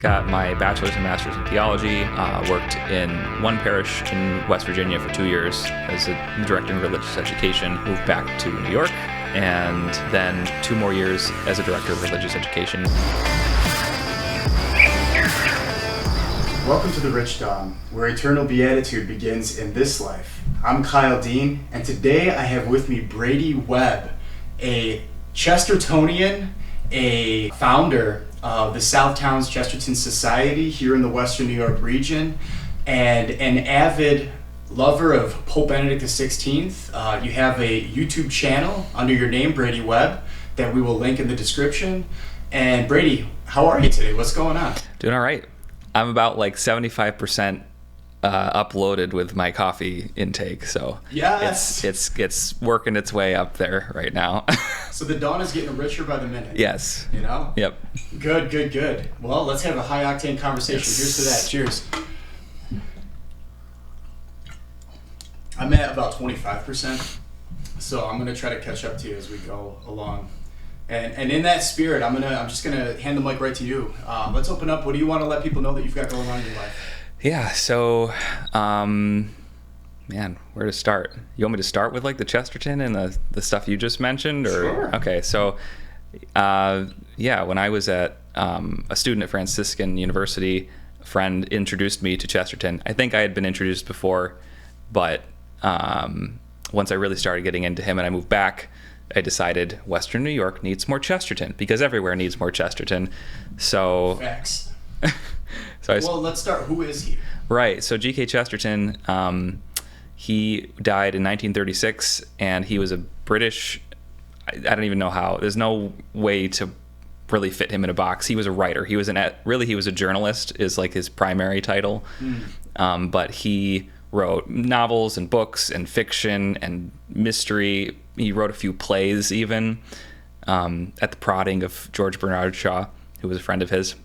Got my bachelor's and master's in theology, worked in one parish in West Virginia for 2 years as a director in religious education, moved back to New York, and then 2 more years as a director of religious education. Welcome to the Rich Dawn, where eternal beatitude begins in this life. I'm Kyle Dean, and today I have with me Brady Webb, a Chestertonian, a founder of the Southtowns Chesterton Society here in the Western New York region, and an avid lover of Pope Benedict XVI. You have a YouTube channel under your name, Brady Webb, that we will link in the description. And Brady, how are you today? What's going on? Doing all right. I'm about like 75% uploaded with my coffee intake, so yes, it's working its way up there right now. So the dawn is getting richer by the minute. Yes. You know? Yep. Good. Well, let's have a high octane conversation. Yes. Here's to that. Cheers. I'm at about 25%, so I'm gonna try to catch up to you as we go along. And in that spirit, I'm just gonna hand the mic right to you. Let's open up. What do you want to let people know that you've got going on in your life? Yeah, so, man, where to start? You want me to start with like the Chesterton and the stuff you just mentioned? Or Sure. Okay, so, when I was a student at Franciscan University, a friend introduced me to Chesterton. I think I had been introduced before, but once I really started getting into him and I moved back, I decided Western New York needs more Chesterton because everywhere needs more Chesterton. So, Facts. Well, let's start. Who is he? Right. So G.K. Chesterton, he died in 1936, and he was a British. I don't even know how. There's no way to really fit him in a box. He was a writer. He was he was a journalist. Is like his primary title. But he wrote novels and books and fiction and mystery. He wrote a few plays even at the prodding of George Bernard Shaw, who was a friend of his.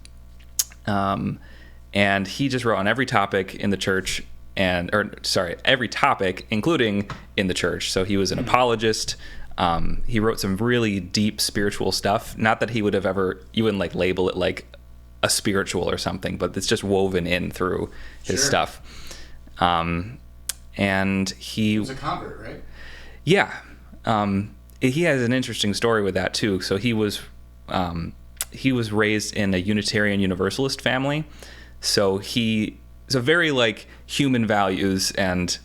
And he just wrote on every topic in the church every topic, including in the church. So he was an apologist. He wrote some really deep spiritual stuff. Not that he would have you wouldn't like label it like a spiritual or something, but it's just woven in through his stuff. And he was a convert, right? Yeah. He has an interesting story with that too. So he was raised in a Unitarian Universalist family. So he is a very like human values and,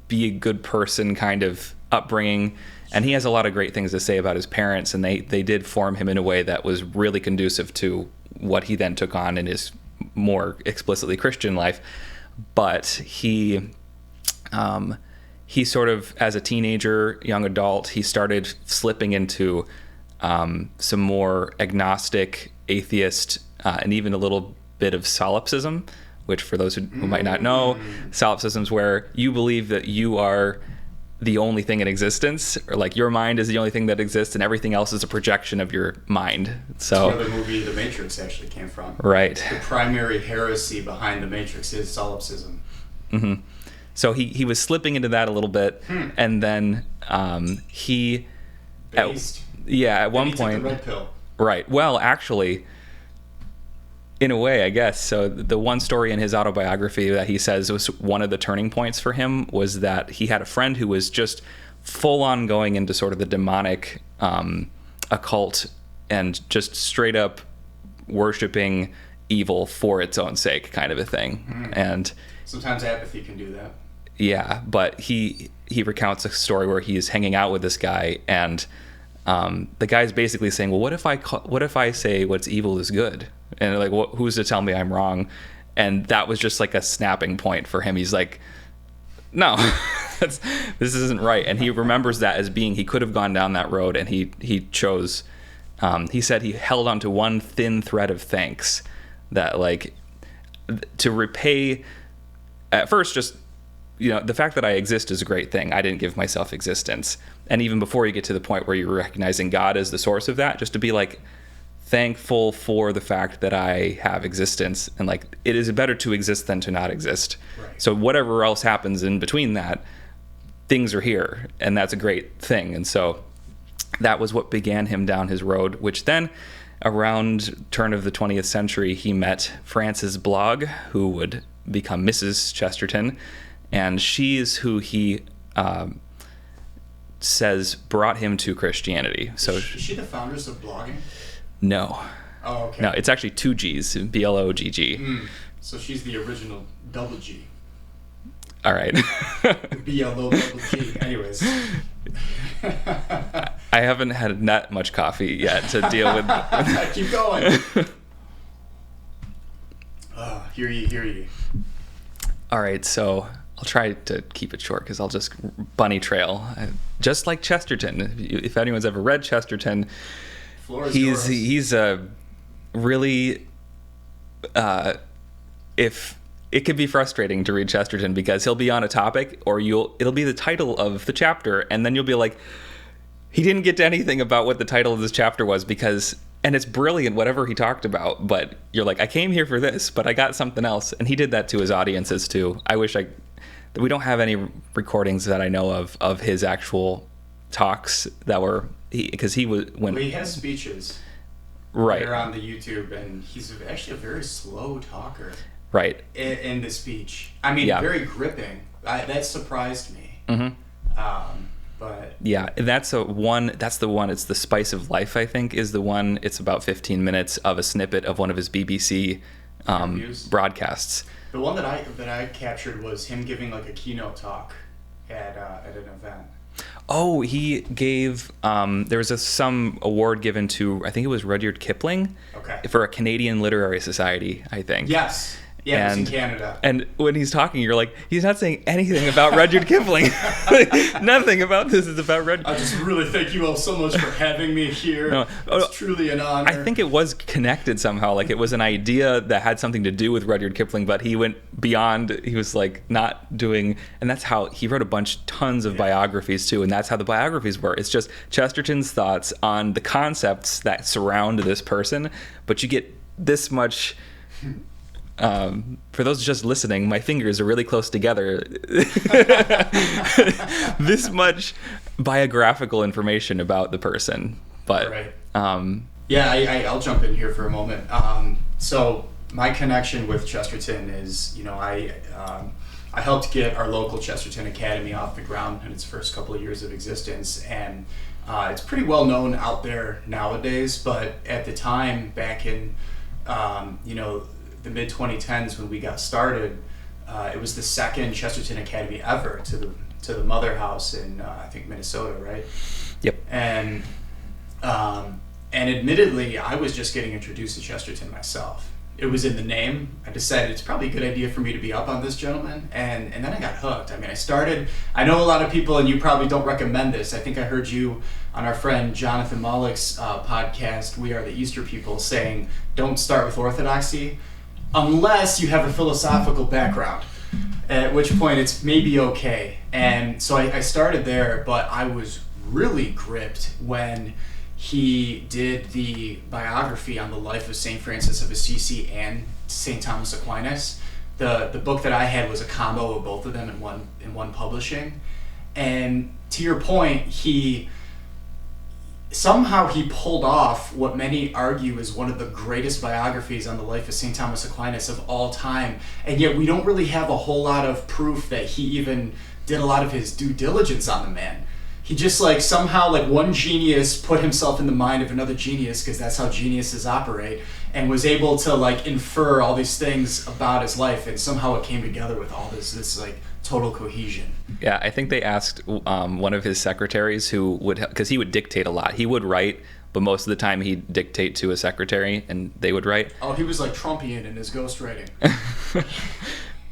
be a good person kind of upbringing. And he has a lot of great things to say about his parents. And they did form him in a way that was really conducive to what he then took on in his more explicitly Christian life. But he sort of, as a teenager, young adult, he started slipping into some more agnostic, atheist, and even a little bit of solipsism, which for those who might not know, solipsism is where you believe that you are the only thing in existence, or like your mind is the only thing that exists and everything else is a projection of your mind. So that's where the movie The Matrix actually came from. Right. The primary heresy behind The Matrix is solipsism. Mm-hmm. So he was slipping into that a little bit, and then he... at one point... Took the red pill. Right. Well, actually, in a way, I guess. So the one story in his autobiography that he says was one of the turning points for him was that he had a friend who was just full on going into sort of the demonic occult and just straight up worshiping evil for its own sake kind of a thing. And sometimes apathy can do that. Yeah, but he recounts a story where he's hanging out with this guy, and the guy's basically saying, well, what if I say what's evil is good? And like, who's to tell me I'm wrong? And that was just like a snapping point for him. He's like, no, this isn't right. And he remembers that as being, he could have gone down that road, and he chose, he said he held on to one thin thread of thanks that like to repay at first just, the fact that I exist is a great thing. I didn't give myself existence. And even before you get to the point where you're recognizing God as the source of that, just to be like thankful for the fact that I have existence, and like it is better to exist than to not exist. Right. So whatever else happens in between that, things are here, and that's a great thing. And so that was what began him down his road, which then around turn of the 20th century, he met Frances Blogg, who would become Mrs. Chesterton, and she is who he says brought him to Christianity. So is she the founders of blogging? No. Oh, okay. No, it's actually two G's, Blogg. So she's the original double G. All right. BLO double G. Anyways. I haven't had that much coffee yet to deal with. Keep going. Hear ye. All right, so I'll try to keep it short because I'll just bunny trail. Just like Chesterton. If anyone's ever read Chesterton, he's a really if it can be frustrating to read Chesterton because he'll be on a topic or it'll be the title of the chapter and then you'll be like, he didn't get to anything about what the title of this chapter was and it's brilliant whatever he talked about, but you're like, I came here for this, but I got something else. And he did that to his audiences too. We don't have any recordings that I know of his actual talks that were because he has speeches. Right. They're on the YouTube, and he's actually a very slow talker. Right. In the speech. I mean, very gripping. That surprised me. Mm-hmm. But yeah, that's the one. It's The Spice of Life, I think, is the one. It's about 15 minutes of a snippet of one of his BBC broadcasts. The one that I captured was him giving like a keynote talk at an event. Oh, he gave, there was some award given to, I think it was Rudyard Kipling. Okay. For a Canadian Literary Society, I think. Yes. Yeah, it was in Canada. And when he's talking, you're like, he's not saying anything about Rudyard Kipling. Nothing about this is about Rudyard. I just really thank you all so much for having me here. No, it's truly an honor. I think it was connected somehow. Like it was an idea that had something to do with Rudyard Kipling, but he went beyond. He was like not doing, and that's how he wrote tons of biographies too, and that's how the biographies were. It's just Chesterton's thoughts on the concepts that surround this person, but you get this much. For those just listening, my fingers are really close together. This much biographical information about the person, but right. I'll jump in here for a moment. So my connection with Chesterton is, I helped get our local Chesterton Academy off the ground in its first couple of years of existence, and it's pretty well known out there nowadays. But at the time, back in the mid-2010s when we got started, it was the second Chesterton Academy ever to the Mother House in I think Minnesota, right? Yep. And admittedly, I was just getting introduced to Chesterton myself. It was in the name. I decided it's probably a good idea for me to be up on this gentleman, and then I got hooked. I mean, I know a lot of people, and you probably don't recommend this. I think I heard you on our friend Jonathan Mollick's podcast, We Are the Easter People, saying, don't start with orthodoxy unless you have a philosophical background, at which point it's maybe okay. And so I started there, but I was really gripped when he did the biography on the life of St. Francis of Assisi and St. Thomas Aquinas. The book that I had was a combo of both of them in one publishing. And to your point, he pulled off what many argue is one of the greatest biographies on the life of St. Thomas Aquinas of all time, and yet we don't really have a whole lot of proof that he even did a lot of his due diligence on the man. He just somehow one genius put himself in the mind of another genius, because that's how geniuses operate, and was able to infer all these things about his life, and somehow it came together with all this total cohesion. Yeah, I think they asked one of his secretaries who because he would dictate a lot. He would write, but most of the time he'd dictate to a secretary and they would write. Oh, he was like Trumpian in his ghostwriting.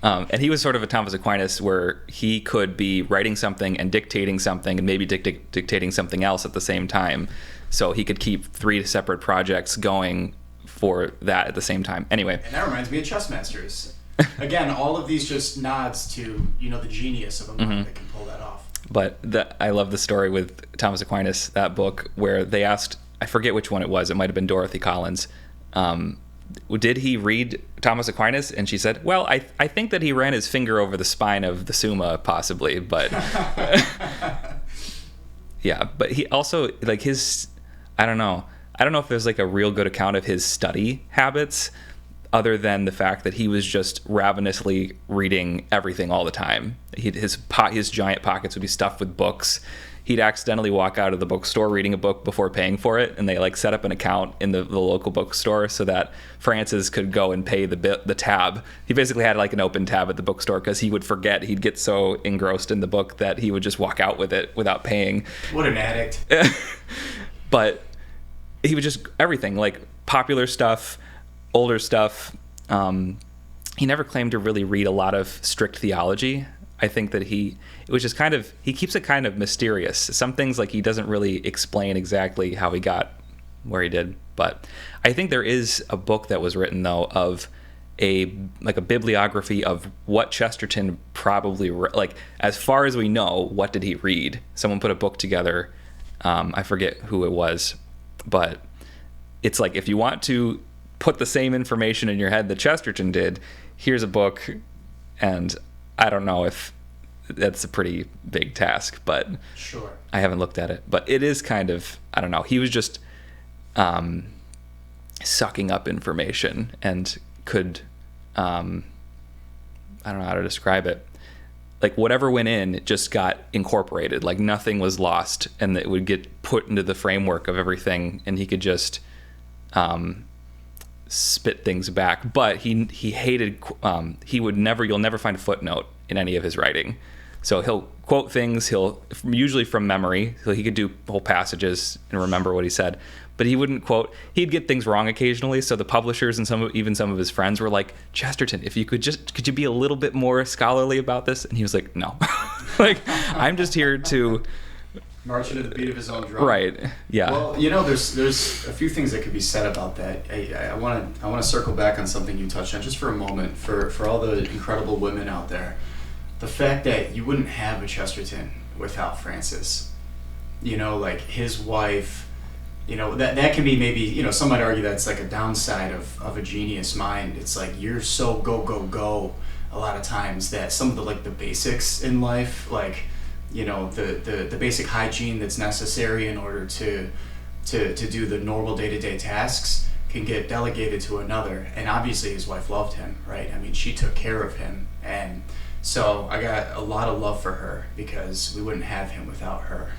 And he was sort of a Thomas Aquinas where he could be writing something and dictating something and maybe dictating something else at the same time. So he could keep 3 separate projects going for that at the same time. Anyway. And that reminds me of chess masters. Again, all of these just nods to, the genius of a mind that can pull that off. But I love the story with Thomas Aquinas, that book, where they asked, I forget which one it was, it might have been Dorothy Collins, did he read Thomas Aquinas? And she said, well, I think that he ran his finger over the spine of the Summa, possibly, but... Yeah, but he also, I don't know, I don't know if there's like a real good account of his study habits, other than the fact that he was just ravenously reading everything all the time. His giant pockets would be stuffed with books. He'd accidentally walk out of the bookstore reading a book before paying for it, and they like set up an account in the local bookstore so that Francis could go and pay the tab. He basically had like an open tab at the bookstore because he would forget. He'd get so engrossed in the book that he would just walk out with it without paying. What an addict. But he would just, everything, like popular stuff, older stuff. He never claimed to really read a lot of strict theology. I think that it was just kind of, he keeps it kind of mysterious. Some things like he doesn't really explain exactly how he got where he did. But I think there is a book that was written though of a bibliography of what Chesterton probably like, as far as we know, what did he read? Someone put a book together. I forget who it was, but it's like, if you want to put the same information in your head that Chesterton did, here's a book. And I don't know if that's a pretty big task, but sure, I haven't looked at it. But it is kind of, I don't know, he was just sucking up information and could, I don't know how to describe it. Like whatever went in, it just got incorporated. Like nothing was lost, and it would get put into the framework of everything, and he could just spit things back. But he hated, you'll never find a footnote in any of his writing. So he'll quote things, usually from memory, so he could do whole passages and remember what he said. But he wouldn't quote, he'd get things wrong occasionally. So the publishers and even some of his friends were like, Chesterton, if you could you be a little bit more scholarly about this? And he was like, no, like, I'm just here to marching to the beat of his own drum. Right. Yeah. Well, there's a few things that could be said about that. I want to circle back on something you touched on just for a moment for all the incredible women out there. The fact that you wouldn't have a Chesterton without Francis. Like his wife, that can be maybe, some might argue that's like a downside of a genius mind. It's like you're so go a lot of times that some of the basics in life, like the basic hygiene that's necessary in order to do the normal day-to-day tasks can get delegated to another. And obviously his wife loved him, right? I mean, she took care of him, and so I got a lot of love for her because we wouldn't have him without her.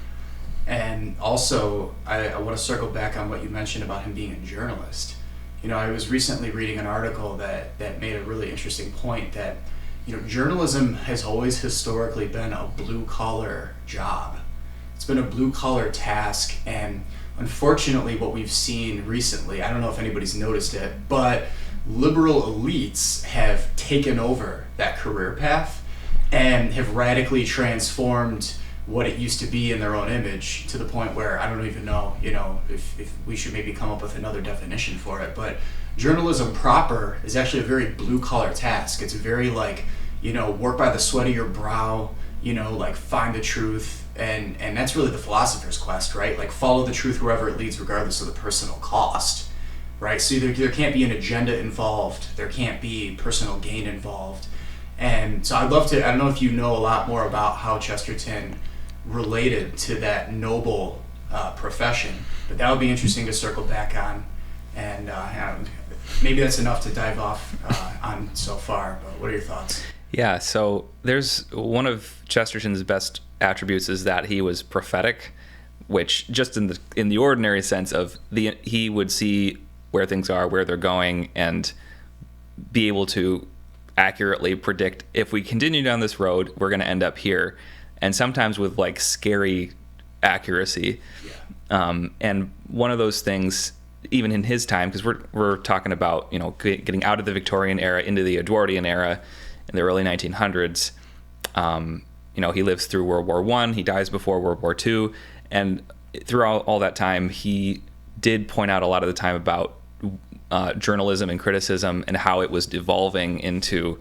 And also I want to circle back on what you mentioned about him being a journalist. I was recently reading an article that made a really interesting point that journalism has always historically been a blue-collar job. It's been a blue-collar task, and unfortunately what we've seen recently, I don't know if anybody's noticed it, but liberal elites have taken over that career path and have radically transformed what it used to be in their own image to the point where I don't even know, if we should maybe come up with another definition for it. But journalism proper is actually a very blue-collar task. It's very work by the sweat of your brow, find the truth. And that's really the philosopher's quest, right? Like follow the truth wherever it leads, regardless of the personal cost, right? So there can't be an agenda involved. There can't be personal gain involved. And so I'd love to, I don't know if you know a lot more about how Chesterton related to that noble profession, but that would be interesting to circle back on. And maybe that's enough to dive off on so far, but what are your thoughts? Yeah, so there's one of Chesterton's best attributes is that he was prophetic, which just in the ordinary sense of he would see where things are, where they're going, and be able to accurately predict, if we continue down this road, we're going to end up here, and sometimes with scary accuracy. Yeah. And one of those things, even in his time, because we're talking about getting out of the Victorian era into the Edwardian era in the early 1900s. He lives through World War I. He dies before World War II, and throughout all that time, he did point out a lot of the time about journalism and criticism and how it was devolving into,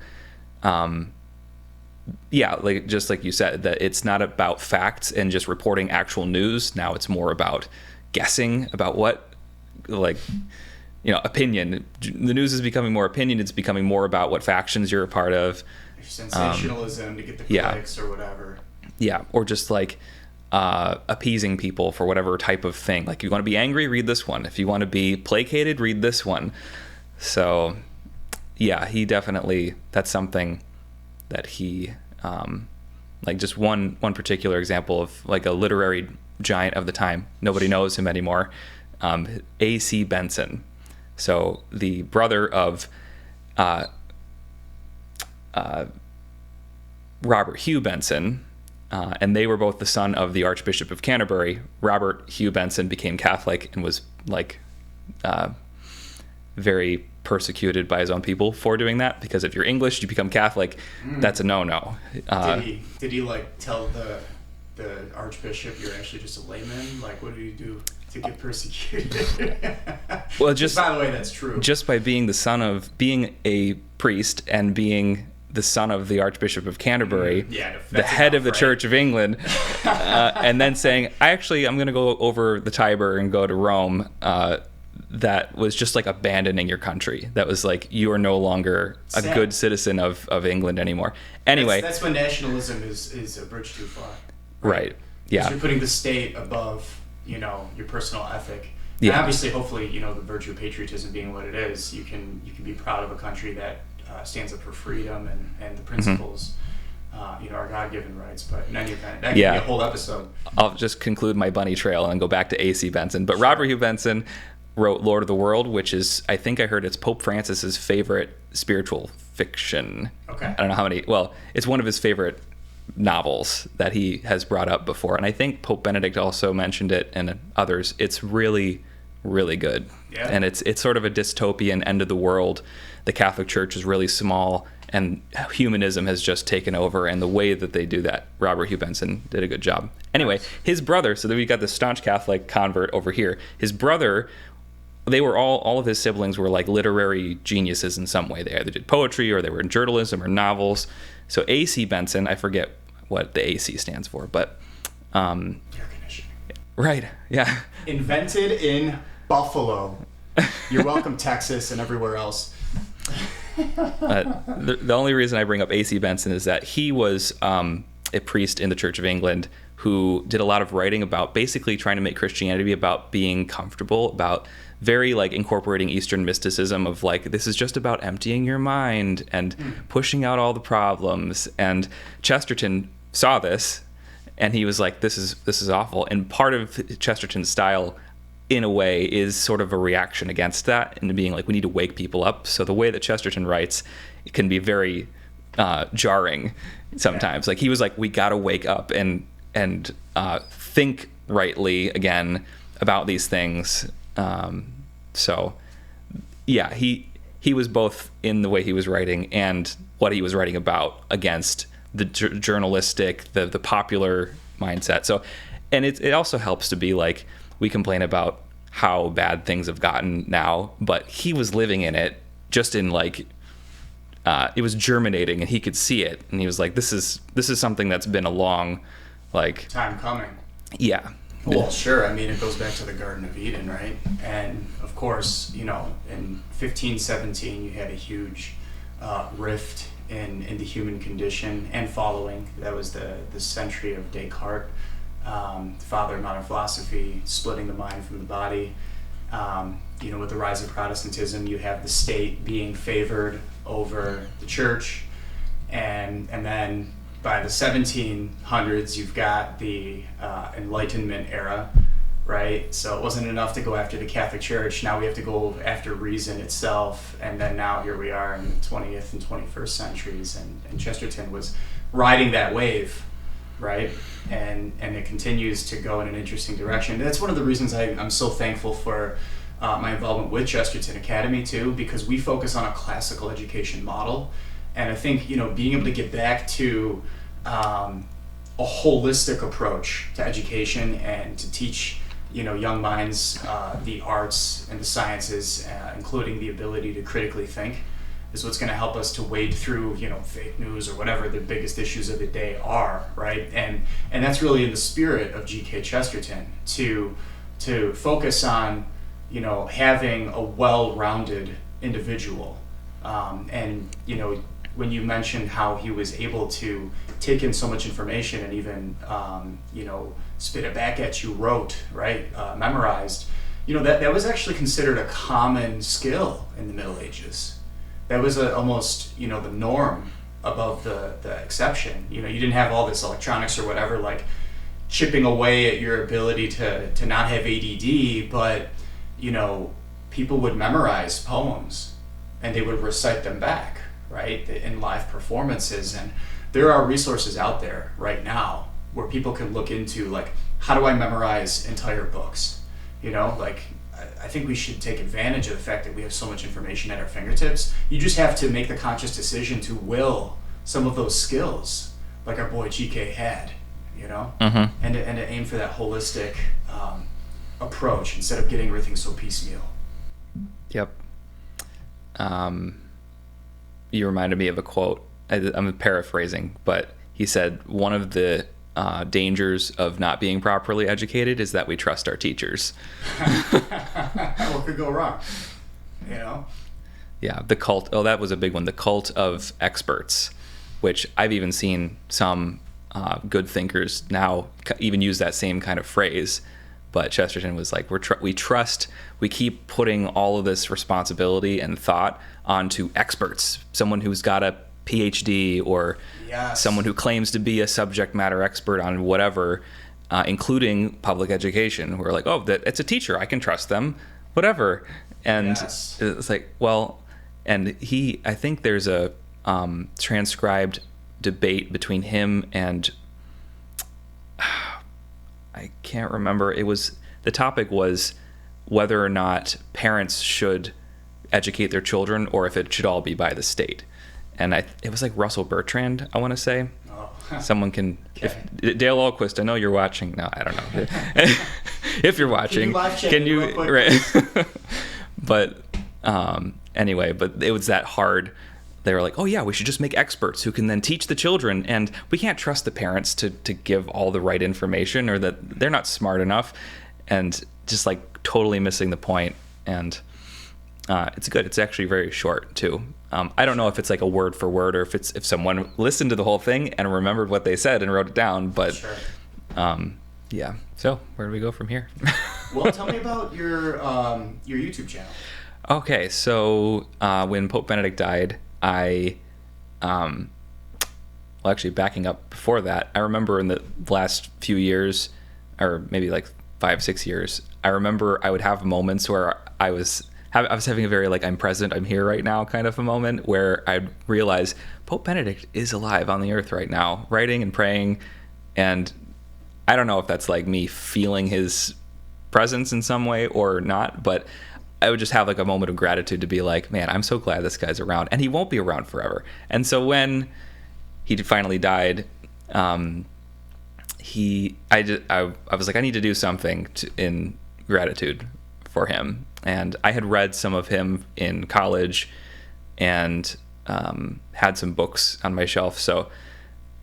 just like you said, that it's not about facts and just reporting actual news. Now it's more about guessing about what, opinion. The news is becoming more opinion. It's becoming more about what factions you're a part of. Sensationalism to get the clicks or whatever. Yeah, or just appeasing people for whatever type of thing. Like, you want to be angry, read this one. If you want to be placated, read this one. So, yeah, he definitely, that's something that he, like, just one particular example of like a literary giant of the time. Nobody knows him anymore. A.C. Benson. So the brother of Robert Hugh Benson, and they were both the son of the Archbishop of Canterbury. Robert Hugh Benson became Catholic and was like very persecuted by his own people for doing that, because if you're English, you become Catholic, that's a no-no. Did he like tell the Archbishop you're actually just a layman? Like, what did he do to get persecuted? Well, just by the way, that's true. Just by being being a priest and being the son of the Archbishop of Canterbury, the head of the Church of England, and then saying, I'm going to go over the Tiber and go to Rome. That was just like abandoning your country. That was like, you are no longer a good citizen of England anymore. Anyway, that's when nationalism is a bridge too far. Right. Yeah. You're putting the state above, your personal ethic. Yeah. And obviously, hopefully, the virtue of patriotism being what it is, you can be proud of a country that stands up for freedom and the principles, our God-given rights. But in any event, that could be a whole episode. I'll just conclude my bunny trail and go back to A.C. Benson. But sure. Robert Hugh Benson wrote Lord of the World, which is, I think I heard it's Pope Francis's favorite spiritual fiction. Okay. I don't know how many. Well, it's one of his favorite novels that he has brought up before. And I think Pope Benedict also mentioned it, and others. It's really, really good. Yeah. And it's sort of a dystopian end of the world. The Catholic Church is really small, and humanism has just taken over. And the way that they do that, Robert Hugh Benson did a good job. Anyway, his brother, so then we got the staunch Catholic convert over here. His brother, they were all of his siblings were like literary geniuses in some way. They either did poetry or they were in journalism or novels. So A.C. Benson, I forget what the A.C. stands for, but air conditioning. Right, yeah. Invented in Buffalo. You're welcome, Texas and everywhere else. The only reason I bring up A.C. Benson is that he was a priest in the Church of England who did a lot of writing about basically trying to make Christianity about being comfortable, about very like incorporating Eastern mysticism of like, this is just about emptying your mind and pushing out all the problems. And Chesterton saw this and he was like, this is awful. And part of Chesterton's style, in a way, is sort of a reaction against that and being like, we need to wake people up. So the way that Chesterton writes, it can be very jarring sometimes. Like, he was like, we got to wake up and think rightly again about these things. So yeah, he was both in the way he was writing and what he was writing about against the journalistic, the popular mindset. So, and it also helps to be like, we complain about how bad things have gotten now, but he was living in it, just in like, it was germinating and he could see it. And he was like, this is something that's been a long, like, time coming. Yeah. Well, sure. I mean, it goes back to the Garden of Eden, right? And of course, in 1517, you had a huge rift in the human condition and following. That was the century of Descartes, the father of modern philosophy, splitting the mind from the body. With the rise of Protestantism, you have the state being favored over the church, and then by the 1700s, you've got the Enlightenment era, right? So it wasn't enough to go after the Catholic Church. Now we have to go after reason itself. And then now here we are in the 20th and 21st centuries. And Chesterton was riding that wave, right? And it continues to go in an interesting direction. And that's one of the reasons I'm so thankful for my involvement with Chesterton Academy, too, because we focus on a classical education model. And I think, being able to get back to a holistic approach to education and to teach, young minds the arts and the sciences, including the ability to critically think, is what's going to help us to wade through, fake news or whatever the biggest issues of the day are, right? And that's really in the spirit of G.K. Chesterton, to focus on, having a well-rounded individual. And when you mentioned how he was able to take in so much information and even, spit it back at you, wrote, right, memorized, that was actually considered a common skill in the Middle Ages. That was almost, the norm above the exception. You didn't have all this electronics or whatever, like chipping away at your ability to not have ADD, but, people would memorize poems and they would recite them back, right, in live performances. And there are resources out there right now where people can look into, like, how do I memorize entire books? I think we should take advantage of the fact that we have so much information at our fingertips. You just have to make the conscious decision to will some of those skills, like our boy GK had, Mm-hmm. and to aim for that holistic approach instead of getting everything so piecemeal. Yep. You reminded me of a quote. I'm paraphrasing, but he said one of the dangers of not being properly educated is that we trust our teachers. What could go wrong? Yeah, the cult. Oh, that was a big one. The cult of experts, which I've even seen some good thinkers now even use that same kind of phrase. But Chesterton was like, we keep putting all of this responsibility and thought onto experts, someone who's got a PhD or someone who claims to be a subject matter expert on whatever, including public education. We're like, it's a teacher, I can trust them, whatever. And it's like, well, and I think there's a transcribed debate between him and I can't remember. The topic was whether or not parents should educate their children or if it should all be by the state. And it was like Russell Bertrand, I want to say. Oh. Someone can, if Dale Ahlquist, I know you're watching. No, I don't know. If you're watching, can you? Right. But anyway, but it was that hard. They were like, oh yeah, we should just make experts who can then teach the children, and we can't trust the parents to give all the right information, or that they're not smart enough, and just like totally missing the point. And it's good. It's actually very short too. I don't know if it's like a word for word or if someone listened to the whole thing and remembered what they said and wrote it down, but sure. Yeah. So where do we go from here? Well, tell me about your YouTube channel. Okay, so when Pope Benedict died, actually backing up before that, I remember in the last few years, or maybe like 5-6 years, I remember I would have moments where I was having a very like, I'm present, I'm here right now kind of a moment, where I'd realize Pope Benedict is alive on the earth right now, writing and praying. And I don't know if that's like me feeling his presence in some way or not, but I would just have like a moment of gratitude to be like, man, I'm so glad this guy's around, and he won't be around forever. And so when he finally died, I was like, I need to do something in gratitude for him. And I had read some of him in college and had some books on my shelf.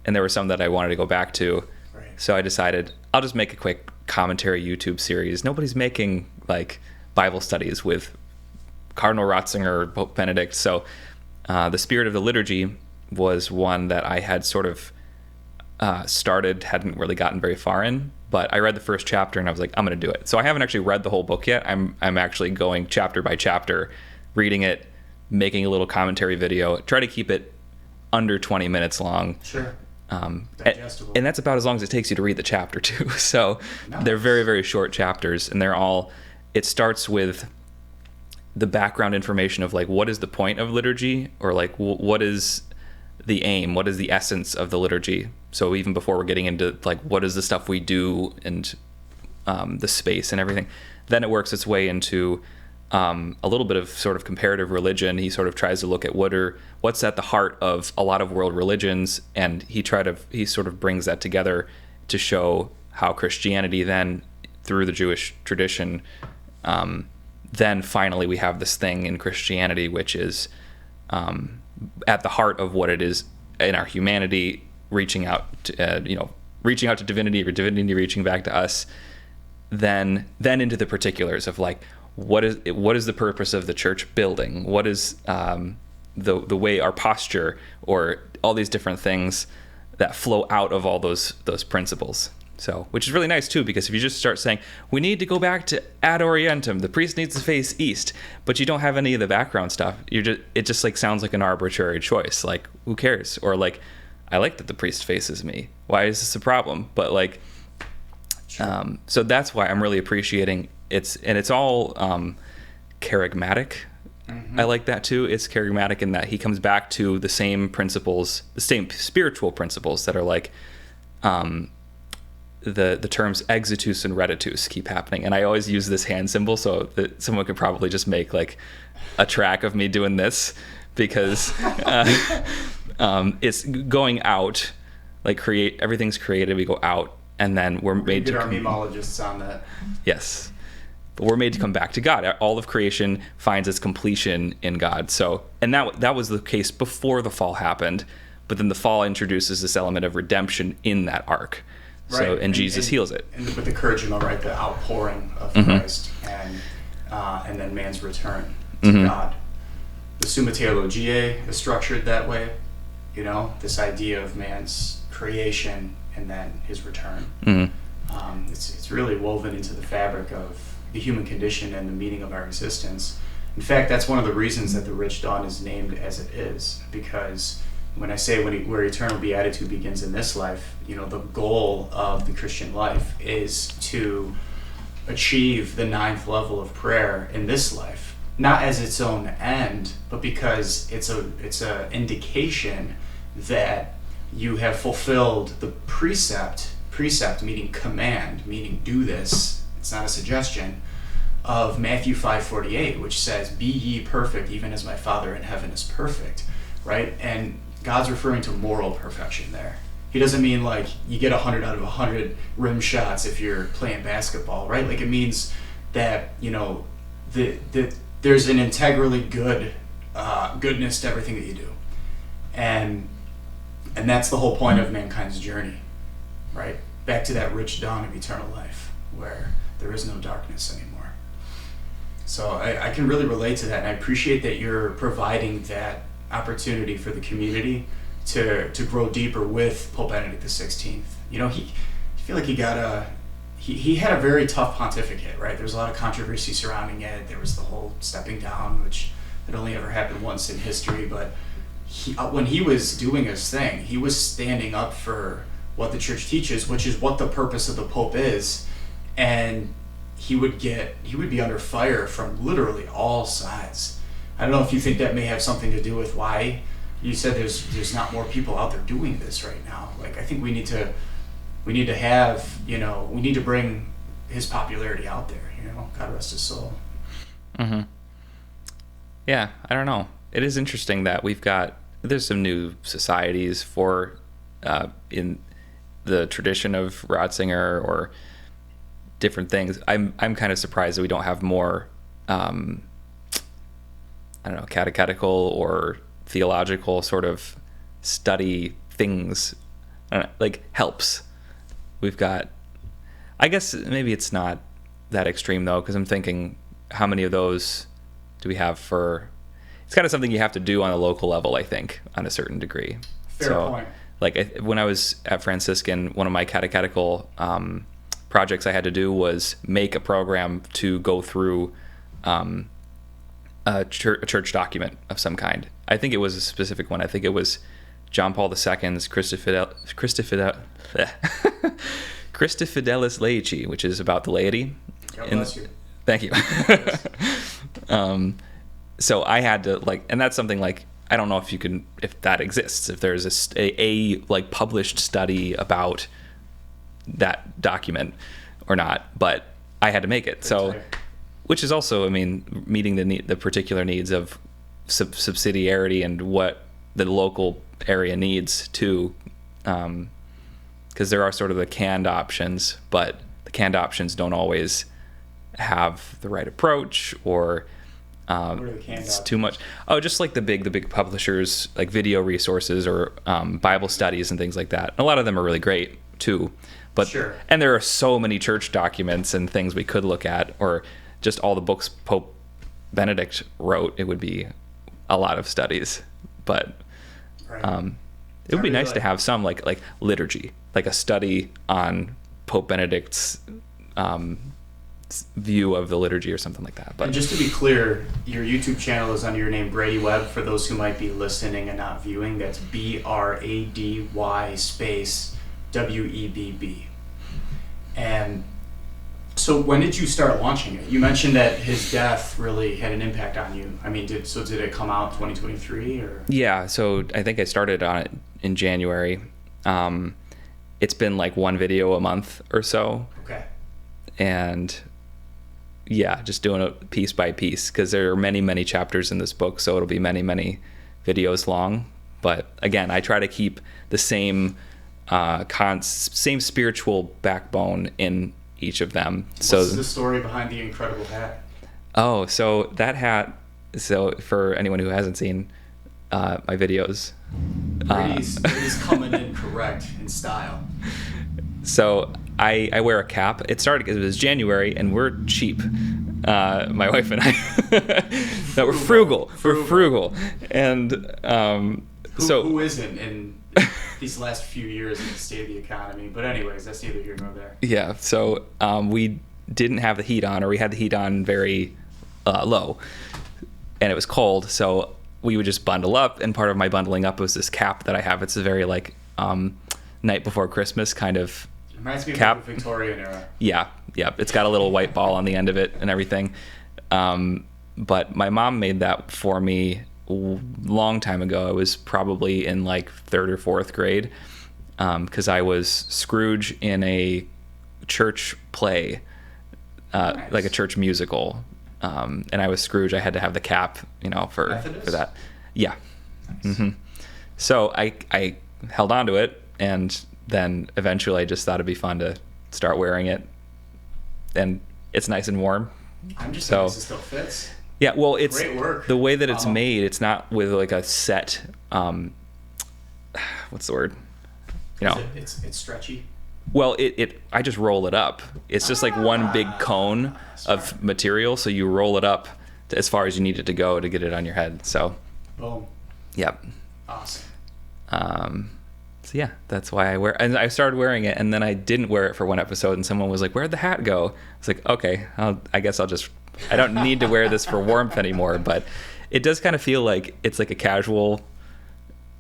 And there were some that I wanted to go back to. Right. So I decided I'll just make a quick commentary YouTube series. Nobody's making like Bible studies with Cardinal Ratzinger or Pope Benedict. So the Spirit of the Liturgy was one that I had sort of started, hadn't really gotten very far in, but I read the first chapter and I was like, I'm going to do it. So I haven't actually read the whole book yet. I'm actually going chapter by chapter, reading it, making a little commentary video, try to keep it under 20 minutes long. Sure. Digestible. And that's about as long as it takes you to read the chapter too. So nice. They're very, very short chapters, and it starts with the background information of like, what is the point of liturgy, or like what is the aim, what is the essence of the liturgy. So even before we're getting into like what is the stuff we do and the space and everything, then it works its way into a little bit of sort of comparative religion. He sort of tries to look at what's at the heart of a lot of world religions, and he sort of brings that together to show how Christianity then, through the Jewish tradition, then finally we have this thing in Christianity which is at the heart of what it is in our humanity, reaching out to divinity, or divinity reaching back to us. Then into the particulars of like, what is the purpose of the church building? What is the way our posture, or all these different things that flow out of all those principles. So, which is really nice too, because if you just start saying, we need to go back to ad orientem, the priest needs to face east, but you don't have any of the background stuff, it just like sounds like an arbitrary choice. Like, who cares? Or like, I like that the priest faces me. Why is this a problem? But like, so that's why I'm really appreciating it's all charismatic. I like that too. It's charismatic in that he comes back to the same principles, the same spiritual principles that are like, the terms exitus and reditus keep happening. And I always use this hand symbol so that someone could probably just make like a track of me doing this, because it's going out, like everything's created, we go out, and then we're made to... Get our memologists on that. Yes. But we're made to come back to God. All of creation finds its completion in God. So, and that was the case before the fall happened, but then the fall introduces this element of redemption in that arc. Right. So, and Jesus heals it. And with the encouragement, right, the outpouring of Christ, and then man's return to God. The Summa Theologiae is structured that way, this idea of man's creation and then his return. It's really woven into the fabric of the human condition and the meaning of our existence. In fact, that's one of the reasons that the Rich Dawn is named as it is, because when I say where eternal beatitude begins in this life, the goal of the Christian life is to achieve the 9th level of prayer in this life, not as its own end, but because it's a indication that you have fulfilled the precept meaning command, meaning do this, it's not a suggestion, of Matthew 5:48, which says, be ye perfect even as my Father in heaven is perfect, right? And God's referring to moral perfection there. He doesn't mean like you get 100 out of 100 rim shots if you're playing basketball, right? Like, it means that, there's an integrally goodness to everything that you do. And that's the whole point of mankind's journey, right? Back to that rich dawn of eternal life where there is no darkness anymore. So I can really relate to that, and I appreciate that you're providing that opportunity for the community to grow deeper with Pope Benedict XVI. I feel like he had a very tough pontificate, right? There's a lot of controversy surrounding it. There was the whole stepping down, which had only ever happened once in history, but when he was doing his thing, he was standing up for what the church teaches, which is what the purpose of the Pope is, and he would be under fire from literally all sides. I don't know if you think that may have something to do with why you said there's not more people out there doing this right now. Like, I think we need to have, we need to bring his popularity out there, God rest his soul. Yeah, I don't know. It is interesting that there's some new societies for in the tradition of Ratzinger or different things. I'm kind of surprised that we don't have more catechetical or theological sort of study things, like helps. We've got, I guess maybe it's not that extreme though, because I'm thinking, how many of those do we have for? It's kind of something you have to do on a local level, I think, on a certain degree. Fair point. Like when I was at Franciscan, one of my catechetical projects I had to do was make a program to go through a church document of some kind. I think it was a specific one. I think it was John Paul II's Christi Fidelis Laici, which is about the laity. God bless you. Thank you. So I had to and that's something I don't know if that exists, if there's a published study about that document or not, but I had to make it. So, which is also, meeting the particular needs of subsidiarity and what the local area needs too, because there are sort of the canned options, but the canned options don't always have the right approach, or it's too much. Oh, just like the big publishers, like video resources or Bible studies and things like that. And a lot of them are really great too. But sure. And there are so many church documents and things we could look at, or just all the books Pope Benedict wrote. It would be a lot of studies. but Right. it would be nice to have some like liturgy, like a study on Pope Benedict's view of the liturgy or something like that. But And just to be clear, your YouTube channel is under your name, Brady Webb. For those who might be listening and not viewing, that's BRADY space WEBB. And so when did you start launching it? You mentioned that his death really had an impact on you. I mean, did it come out 2023 or? Yeah, so I think I started on it in January. It's been like one video a month or so. Okay. And yeah, just doing it piece by piece, because there are many, many chapters in this book, so it'll be many, many videos long. But again, I try to keep the same same spiritual backbone in each of them. What's the story behind the incredible hat? Oh, so that hat, so for anyone who hasn't seen my videos, Brady's coming in correct in style. So I wear a cap. It started because it was January, and we're cheap. My wife and I. No, we're frugal. We're frugal. And who isn't in these last few years in the state of the economy? But anyways, that's neither here nor there. Yeah. So we didn't have the heat on, or we had the heat on very low, and it was cold. So we would just bundle up, and part of my bundling up was this cap that I have. It's a very like night before Christmas kind of reminds me cap. Of the Victorian era. Yeah. It's got a little white ball on the end of it and everything. But my mom made that for me a long time ago. I was probably in like 3rd or 4th grade, because I was Scrooge in a church play, Nice. like a church musical. And I was Scrooge. I had to have the cap, for that. Yeah. Nice. Mm-hmm. So I held on to it, and then eventually I just thought it'd be fun to start wearing it, and it's nice and warm. I'm just amazed it still fits. Yeah, well, it's great work. The way that it's made. It's not with like a set. What's the word? It's stretchy. Well, I just roll it up. It's just like one big cone of material, so you roll it up to as far as you need it to go to get it on your head. So, boom. Yep. Awesome. So yeah, that's why I wear. And I started wearing it, and then I didn't wear it for one episode, and someone was like, "Where'd the hat go?" I was like, "Okay, I guess I'll just. I don't need to wear this for warmth anymore." But it does kind of feel like it's like a casual.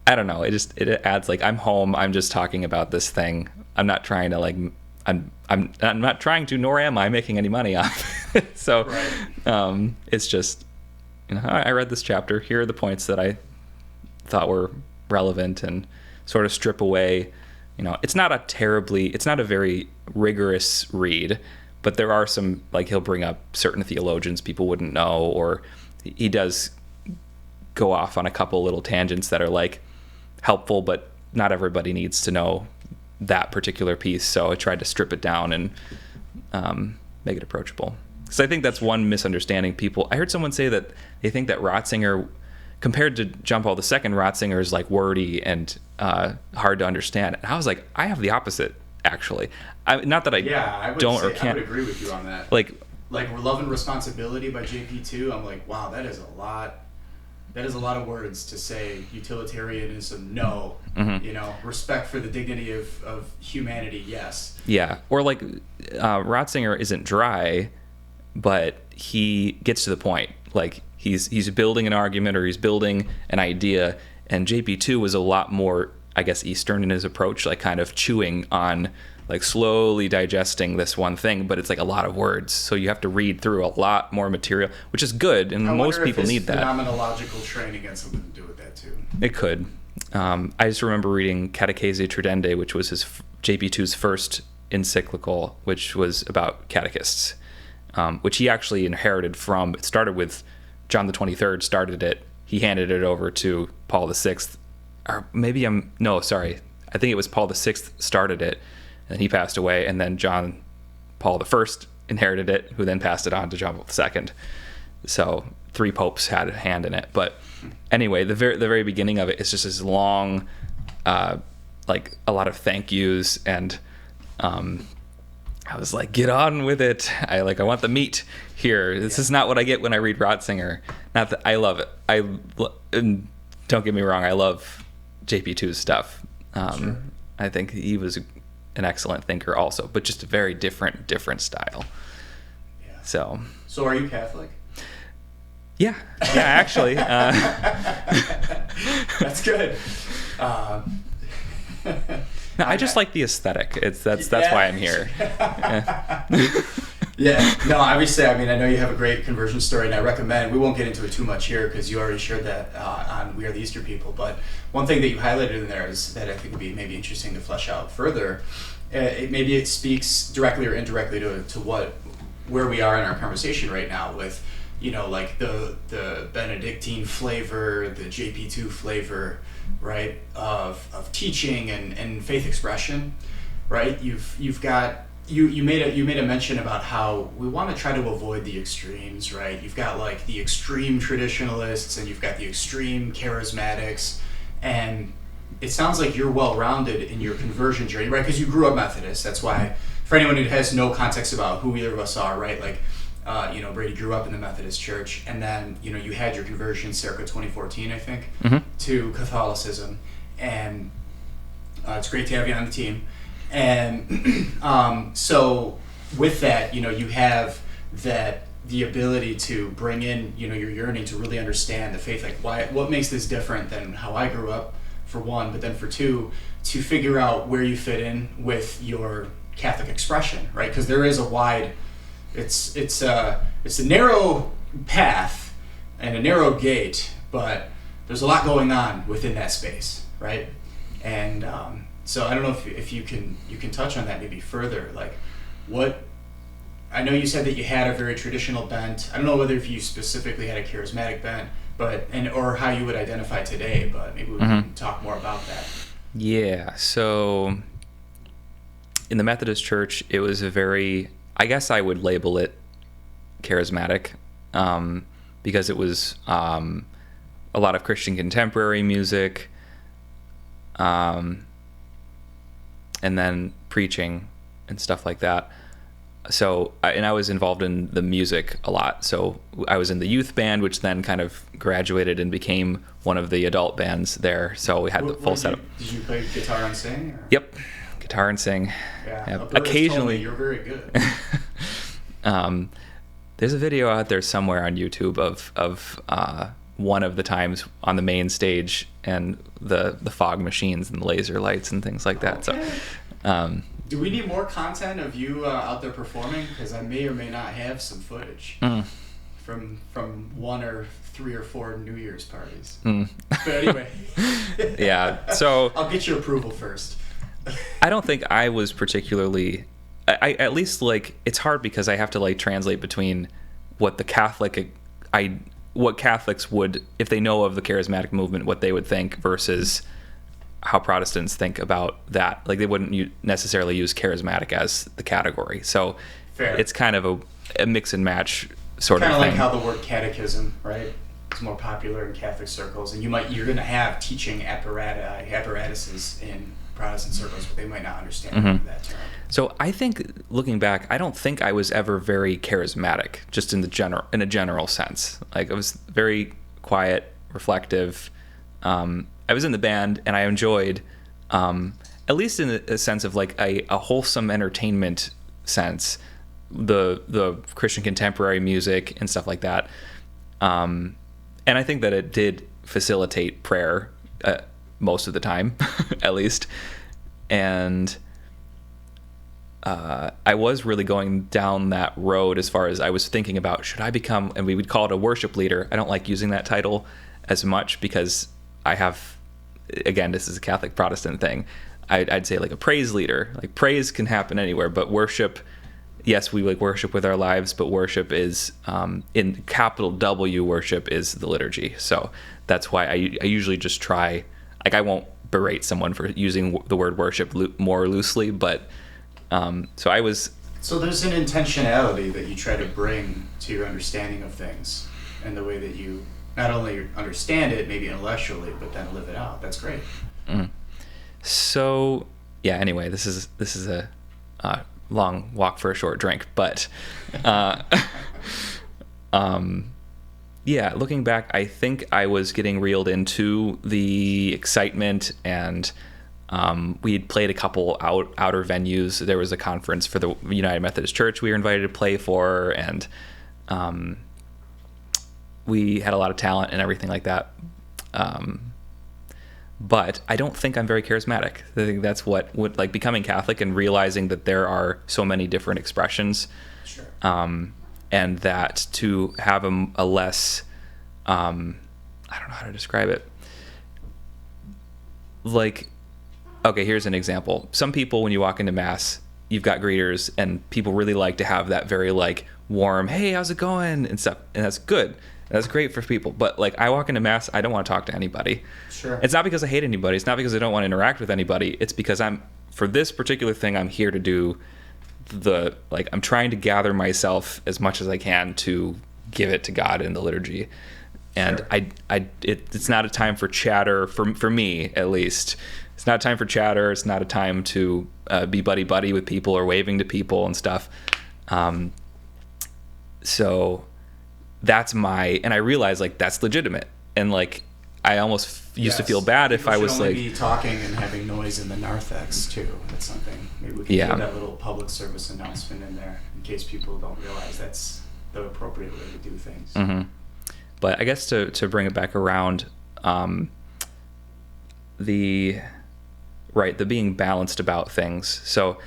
I don't know. It adds like I'm home. I'm just talking about this thing. I'm not trying to like. I'm not trying to, nor am I making any money off it. So, right. It's just, I read this chapter. Here are the points that I thought were relevant, and sort of strip away. It's not a very rigorous read, but there are some, like, he'll bring up certain theologians people wouldn't know, or he does go off on a couple little tangents that are like helpful, but not everybody needs to know that particular piece. So I tried to strip it down and make it approachable, because I think that's one misunderstanding. I heard someone say that they think that Ratzinger, compared to John Paul II, Ratzinger is like wordy and hard to understand. And I was like, I have the opposite, actually. Not that I don't or can't. I would agree with you on that. Like Love and Responsibility by JP2. I'm like, wow, that is a lot. That is a lot of words to say. Utilitarianism, no. Mm-hmm. Respect for the dignity of humanity, yes. Yeah, or like Ratzinger isn't dry, but he gets to the point. Like he's building an argument, or he's building an idea, and JP2 was a lot more, I guess, Eastern in his approach, like kind of chewing on, like slowly digesting this one thing, but it's like a lot of words, so you have to read through a lot more material, which is good, and most people need that. Phenomenological training had something to do with that too. It could. I just remember reading Catechesi Tradendae, which was his JP2's first encyclical, which was about catechists, which he actually inherited from. It started with John the 23rd. Started it. He handed it over to Paul VI, or maybe I think it was Paul VI started it. And he passed away, and then John Paul I inherited it, who then passed it on to John Paul II. So 3 popes had a hand in it. But anyway, the very beginning of it is just this long, like a lot of thank yous, and I was like, get on with it. I want the meat here. This is not what I get when I read Ratzinger. Not that I love it. don't get me wrong, I love JP2's stuff. Sure. I think he was an excellent thinker also, but just a very different style. Yeah. So are you Catholic? Yeah, actually. That's good. No, I just like the aesthetic. That's why I'm here. Yeah. No, obviously, I mean, I know you have a great conversion story, and I recommend, we won't get into it too much here because you already shared that on We Are the Easter People, but one thing that you highlighted in there is that I think would be maybe interesting to flesh out further. Maybe it speaks directly or indirectly to where we are in our conversation right now with, like the Benedictine flavor, the JP2 flavor, right, of teaching and faith expression, right? You've got you made a mention about how we want to try to avoid the extremes, right? You've got like the extreme traditionalists and you've got the extreme charismatics, and it sounds like you're well-rounded in your conversion journey, right? Because you grew up Methodist. That's why, for anyone who has no context about who either of us are, right? Like, Brady grew up in the Methodist Church, and then, you had your conversion circa 2014, I think, to Catholicism. And it's great to have you on the team. And so with that, you have the ability to bring in, your yearning to really understand the faith, like what makes this different than how I grew up, for one, but then for two, to figure out where you fit in with your Catholic expression, right? Because there is a wide, it's a narrow path and a narrow gate, but there's a lot going on within that space, right? And so I don't know if you can touch on that maybe further, like what. I know you said that you had a very traditional bent. I don't know whether if you specifically had a charismatic bent, or how you would identify today, but maybe we can talk more about that. Yeah, so in the Methodist Church, it was I guess I would label it charismatic, because it was a lot of Christian contemporary music, and then preaching and stuff like that. So, I was involved in the music a lot. So I was in the youth band, which then kind of graduated and became one of the adult bands there. So we had the full setup. Did you play guitar and sing? Or? Yep, guitar and sing. Yeah. Occasionally. You're very good. There's a video out there somewhere on YouTube of one of the times on the main stage and the fog machines and the laser lights and things like that. Okay. So. Do we need more content of you out there performing? Because I may or may not have some footage from 1 or 3 or 4 New Year's parties. But anyway. Yeah, so... I'll get your approval first. I don't think I was particularly... I at least, like, it's hard because I have to, like, translate between what what Catholics would, if they know of the charismatic movement, what they would think versus... how Protestants think about that. Like, they wouldn't necessarily use charismatic as the category. So Fair. It's kind of a mix and match sort of thing. Kind of like how the word catechism, right? It's more popular in Catholic circles, and you're going to have teaching apparatuses in Protestant circles, but they might not understand that term. So I think, looking back, I don't think I was ever very charismatic, just in a general sense. Like, I was very quiet, reflective. I was in the band, and I enjoyed, at least in a sense of like a wholesome entertainment sense, the Christian contemporary music and stuff like that. And I think that it did facilitate prayer most of the time, at least. And I was really going down that road as far as I was thinking about, should I become, and we would call it a worship leader. I don't like using that title as much because I have, again, this is a Catholic Protestant thing. I'd say like a praise leader. Like, praise can happen anywhere, but worship, yes, we like worship with our lives, but worship is, in capital W, worship is the liturgy. So that's why I usually just try, like, I won't berate someone for using the word worship more loosely, but so I was... So there's an intentionality that you try to bring to your understanding of things and the way that you not only understand it, maybe intellectually, but then live it out. That's great. So, yeah, anyway, this is a long walk for a short drink, but yeah, Yeah, looking back, I think I was getting reeled into the excitement, and we had played a couple outer venues. There was a conference for the United Methodist Church we were invited to play for, and we had a lot of talent and everything like that. But I don't think I'm very charismatic. I think that's what like becoming Catholic and realizing that there are so many different expressions. Sure. And that to have a less, I don't know how to describe it. Like, okay, here's an example. Some people, when you walk into Mass, you've got greeters, and people really like to have that very like warm, hey, how's it going, and stuff. And that's good. That's great for people. But like, I walk into Mass, I don't want to talk to anybody. Sure. It's not because I hate anybody. It's not because I don't want to interact with anybody. It's because for this particular thing, I'm here to do I'm trying to gather myself as much as I can to give it to God in the liturgy. And sure. It's not a time for chatter, for me at least. It's not a time for chatter. It's not a time to be buddy-buddy with people or waving to people and stuff. So that's and I realize like that's legitimate. And like I almost used to feel bad if I was like be talking and having noise in the narthex too. That's something maybe we can put that little public service announcement in there in case people don't realize that's the appropriate way to do things. Mm-hmm. But I guess to bring it back around, the being balanced about things. So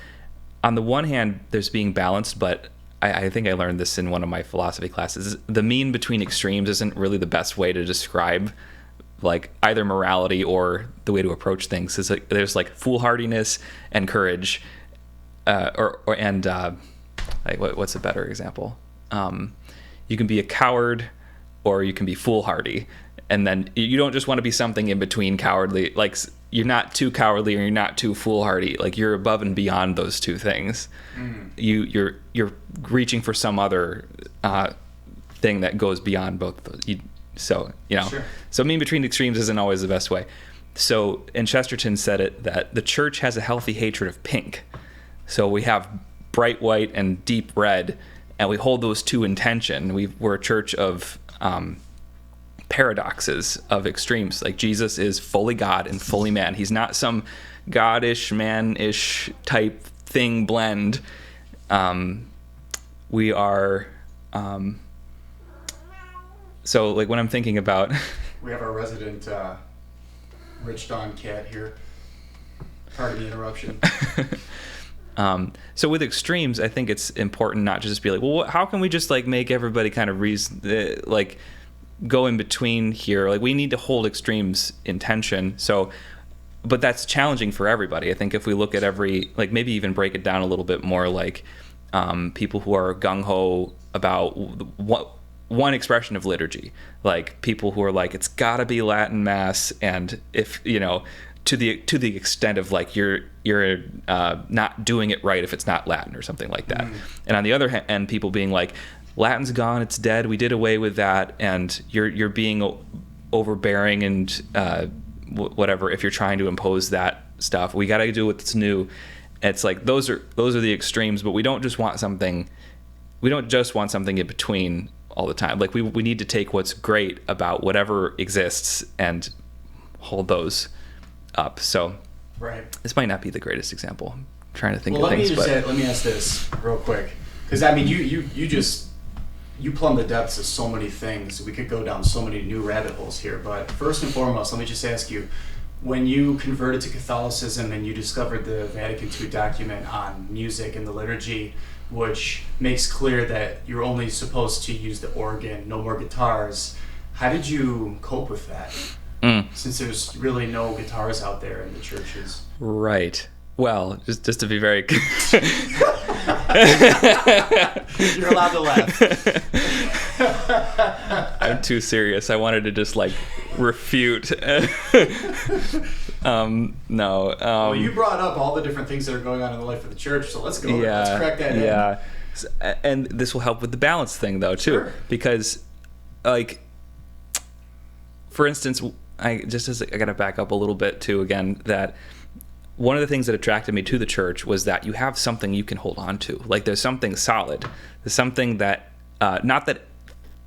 on the one hand, there's being balanced, but I think I learned this in one of my philosophy classes. The mean between extremes isn't really the best way to describe like either morality or the way to approach things. Is like there's like foolhardiness and courage, what's a better example? You can be a coward or you can be foolhardy, and then you don't just want to be something in between cowardly. Like you're not too cowardly or you're not too foolhardy. Like you're above and beyond those two things. You're reaching for some other thing that goes beyond both of those. Sure. So mean between extremes isn't always the best way. So, and Chesterton said it, that the church has a healthy hatred of pink. So we have bright white and deep red, and we hold those two in tension. We're a church of paradoxes, of extremes. Like Jesus is fully God and fully man. He's not some God-ish, man-ish type thing blend. We are... So, like, when I'm thinking about... We have our resident Rich Don cat here. Pardon the interruption. So with extremes, I think it's important not to just be like, well, how can we just, like, make everybody kind of go in between here? Like, we need to hold extremes in tension. So, but that's challenging for everybody. I think if we look at maybe even break it down a little bit more, like, people who are gung-ho about one expression of liturgy, like people who are like, it's gotta be Latin Mass, and if to the extent of like you're not doing it right if it's not Latin or something like that. And on the other hand, people being like, Latin's gone, it's dead, we did away with that, and you're being overbearing and whatever if you're trying to impose that stuff. We gotta do what's new. And it's like those are the extremes, but we don't just want something in between all the time. Like we need to take what's great about whatever exists and hold those up. So this might not be the greatest example. I'm trying to think of things. Let me ask this real quick, because I mean you plumb the depths of so many things. We could go down so many new rabbit holes here, but first and foremost, let me just ask you, when you converted to Catholicism and you discovered the Vatican II document on music and the liturgy, which makes clear that you're only supposed to use the organ, no more guitars. How did you cope with that? Since there's really no guitars out there in the churches. Right. Well, just to be very... You're allowed to laugh. I'm too serious. I wanted to just like refute. No. Well, you brought up all the different things that are going on in the life of the church, so let's go. Let's crack that in. Yeah. And this will help with the balance thing, though, too. Sure. Because, like, for instance, I gotta back up a little bit, too, again, that one of the things that attracted me to the church was that you have something you can hold on to. Like, there's something solid. There's something that, not that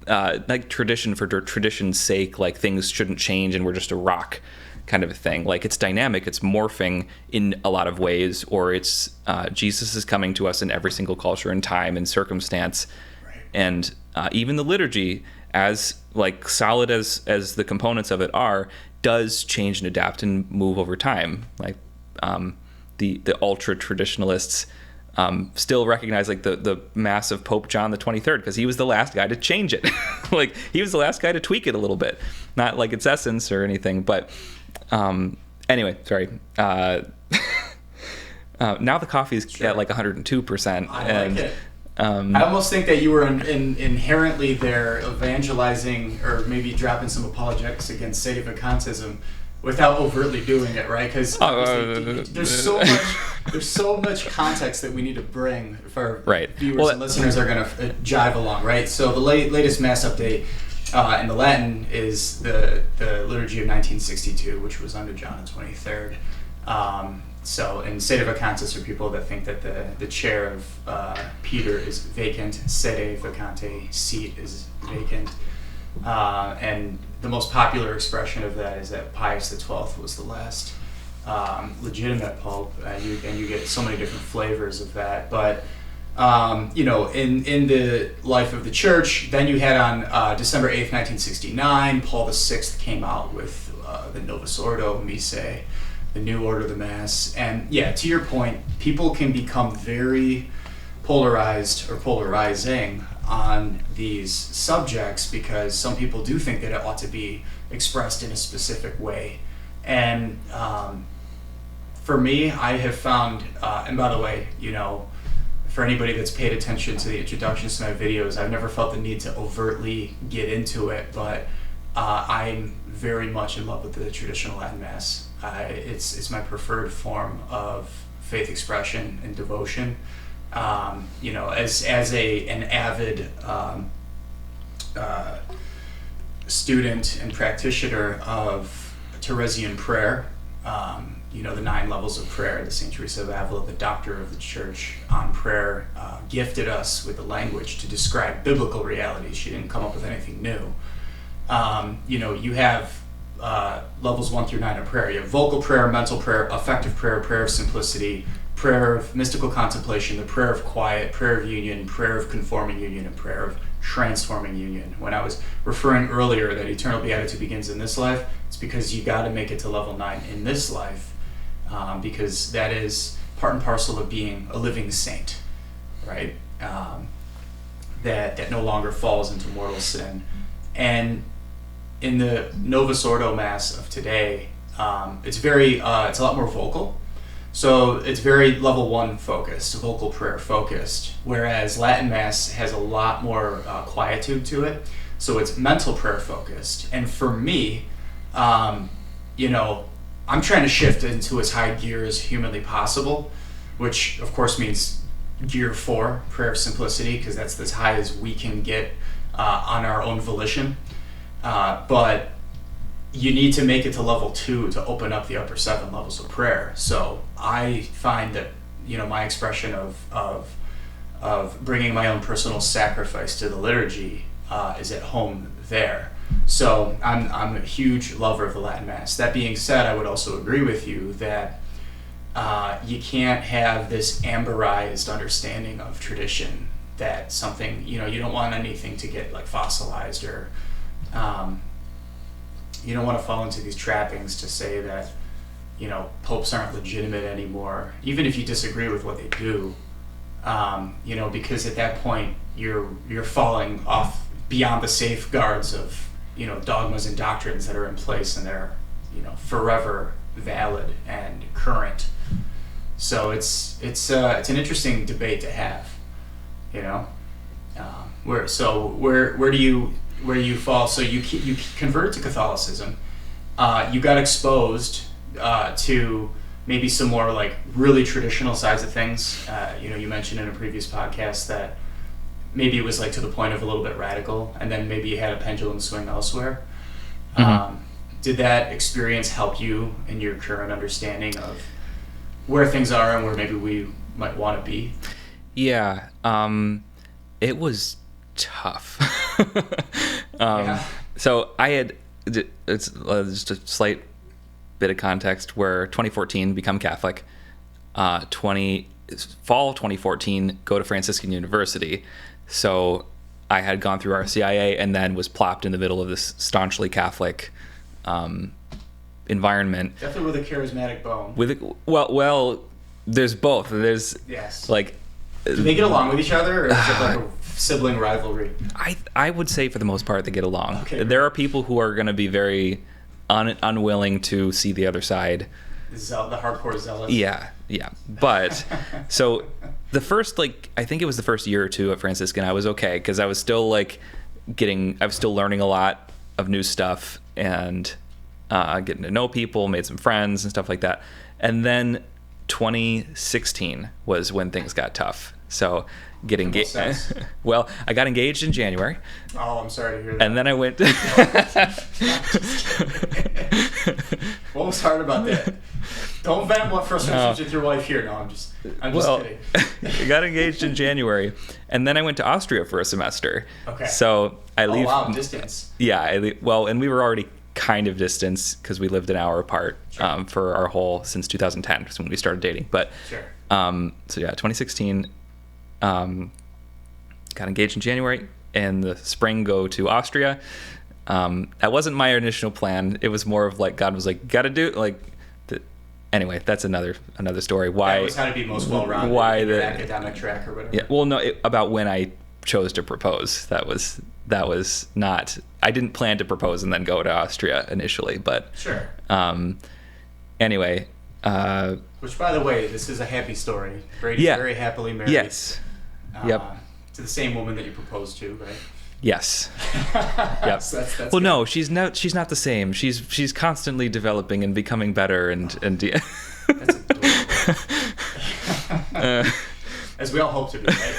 like tradition for tradition's sake, like things shouldn't change and we're just a rock kind of a thing. Like it's dynamic, it's morphing in a lot of ways, or it's Jesus is coming to us in every single culture and time and circumstance. Right. And even the liturgy, as like solid as the components of it are, does change and adapt and move over time. Like the ultra traditionalists still recognize like the mass of Pope John the 23rd, because he was the last guy to change it. Like he was the last guy to tweak it a little bit, not like its essence or anything. But anyway, sorry. Now the coffee's Sure. at like 102%. I like it. I almost think that you were inherently there evangelizing or maybe dropping some apologetics against sedevacantism without overtly doing it, right? Because there's so much context that we need to bring for viewers and listeners are going to jive along, right? So the latest Mass update in the Latin is the Liturgy of 1962, which was under John the 23rd. So, and sedevacantists are people that think that the chair of Peter is vacant, sede vacante, seat is vacant. And the most popular expression of that is that Pius XII was the last legitimate pope, and you get so many different flavors of that. But in the life of the church, then you had on December 8th, 1969, Paul VI came out with the Novus Ordo Missae, the new order of the Mass. And yeah, to your point, people can become very polarized or polarizing on these subjects because some people do think that it ought to be expressed in a specific way. And for me, I have found, and by the way, for anybody that's paid attention to the introductions to my videos, I've never felt the need to overtly get into it, but I'm very much in love with the traditional Latin Mass. It's my preferred form of faith expression and devotion. As an avid student and practitioner of Theresian prayer, the 9 levels of prayer, the St. Teresa of Avila, the doctor of the church on prayer, gifted us with the language to describe biblical realities. She didn't come up with anything new. You have levels 1 through 9 of prayer. You have vocal prayer, mental prayer, affective prayer, prayer of simplicity, prayer of mystical contemplation, the prayer of quiet, prayer of union, prayer of conforming union, and prayer of transforming union. When I was referring earlier that eternal beatitude begins in this life, it's because you got to make it to level 9 in this life, because that is part and parcel of being a living saint, right? That no longer falls into mortal sin. And in the Novus Ordo Mass of today, it's a lot more vocal. So it's very level 1 focused, vocal prayer focused, whereas Latin Mass has a lot more quietude to it. So it's mental prayer focused. And for me, I'm trying to shift into as high gear as humanly possible, which of course means gear 4, prayer of simplicity, because that's as high as we can get on our own volition. But you need to make it to level 2 to open up the upper 7 levels of prayer. So I find that my expression of bringing my own personal sacrifice to the liturgy is at home there. So I'm a huge lover of the Latin Mass. That being said, I would also agree with you that you can't have this amberized understanding of tradition, that something, you don't want anything to get like fossilized, or you don't want to fall into these trappings to say that popes aren't legitimate anymore, even if you disagree with what they do, because at that point you're falling off beyond the safeguards of dogmas and doctrines that are in place, and they're forever valid and current. So it's an interesting debate to have. Where do you fall? So you converted to Catholicism. You got exposed to maybe some more like really traditional sides of things. You mentioned in a previous podcast that maybe it was like to the point of a little bit radical, and then maybe you had a pendulum swing elsewhere. Mm-hmm. Did that experience help you in your current understanding of where things are and where maybe we might want to be? Yeah, it was tough. Yeah. So I had, it's just a slight bit of context, where 2014 become Catholic, fall 2014 go to Franciscan University. So I had gone through RCIA and then was plopped in the middle of this staunchly Catholic environment. Definitely with a charismatic bone. Well, there's both. There's Yes. like, do they get along with each other, or is it like a sibling rivalry? I would say for the most part they get along. Okay. There are people who are going to be very unwilling to see the other side. The hardcore zealous. Yeah. But so the first, I think it was the first year or two at Franciscan, I was okay, because I was still I was still learning a lot of new stuff and getting to know people, made some friends and stuff like that. And then 2016 was when things got tough. So get engaged. Well, I got engaged in January. Oh, I'm sorry to hear that. And then I went. What was hard about that? Don't vent what frustrations with your wife here. No, I'm just kidding. I got engaged in January, and then I went to Austria for a semester. Okay. So I leave. Oh wow, distance. Yeah, and we were already kind of distance because we lived an hour apart. Sure. For our whole since 2010, was when we started dating. But Sure. So yeah, 2016. Got engaged in January. In the spring, go to Austria. That wasn't my initial plan. It was more of God was gotta do it. Anyway, that's another story. Why? That was how to be most well-rounded. Why in the your academic track or whatever. Yeah. Well, no, about when I chose to propose. That was not. I didn't plan to propose and then go to Austria initially, but Sure. Anyway. Which, by the way, this is a happy story. Brady's very happily married. Yes. Yep. To the same woman that you proposed to, right? Yes. Yep. So that's well, good. no, she's not the same. She's constantly developing and becoming better and That's adorable. As we all hope to be, right?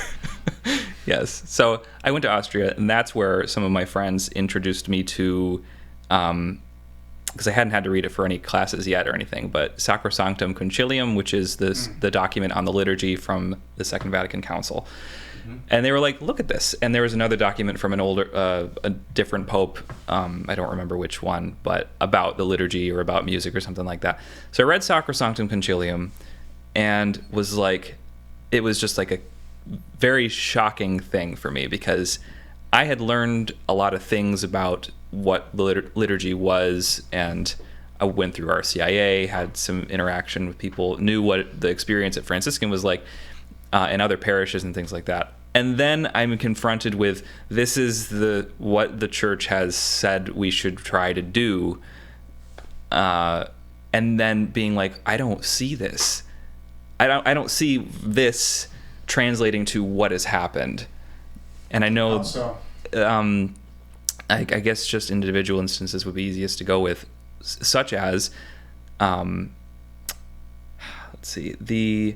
Yes. So I went to Austria, and that's where some of my friends introduced me to, because I hadn't had to read it for any classes yet or anything, but Sacrosanctum Concilium, which is the document on the liturgy from the Second Vatican Council. And they were like, look at this. And there was another document from a different pope, I don't remember which one, but about the liturgy or about music or something like that. So I read Sacrosanctum Concilium and was it was just a very shocking thing for me, because I had learned a lot of things about what the liturgy was, and I went through RCIA, had some interaction with people, knew what the experience at Franciscan was like, in other parishes and things like that. And then I'm confronted with, this is what the church has said we should try to do, and then being I don't see this. I don't see this translating to what has happened. And I know, I guess just individual instances would be easiest to go with, such as, let's see, the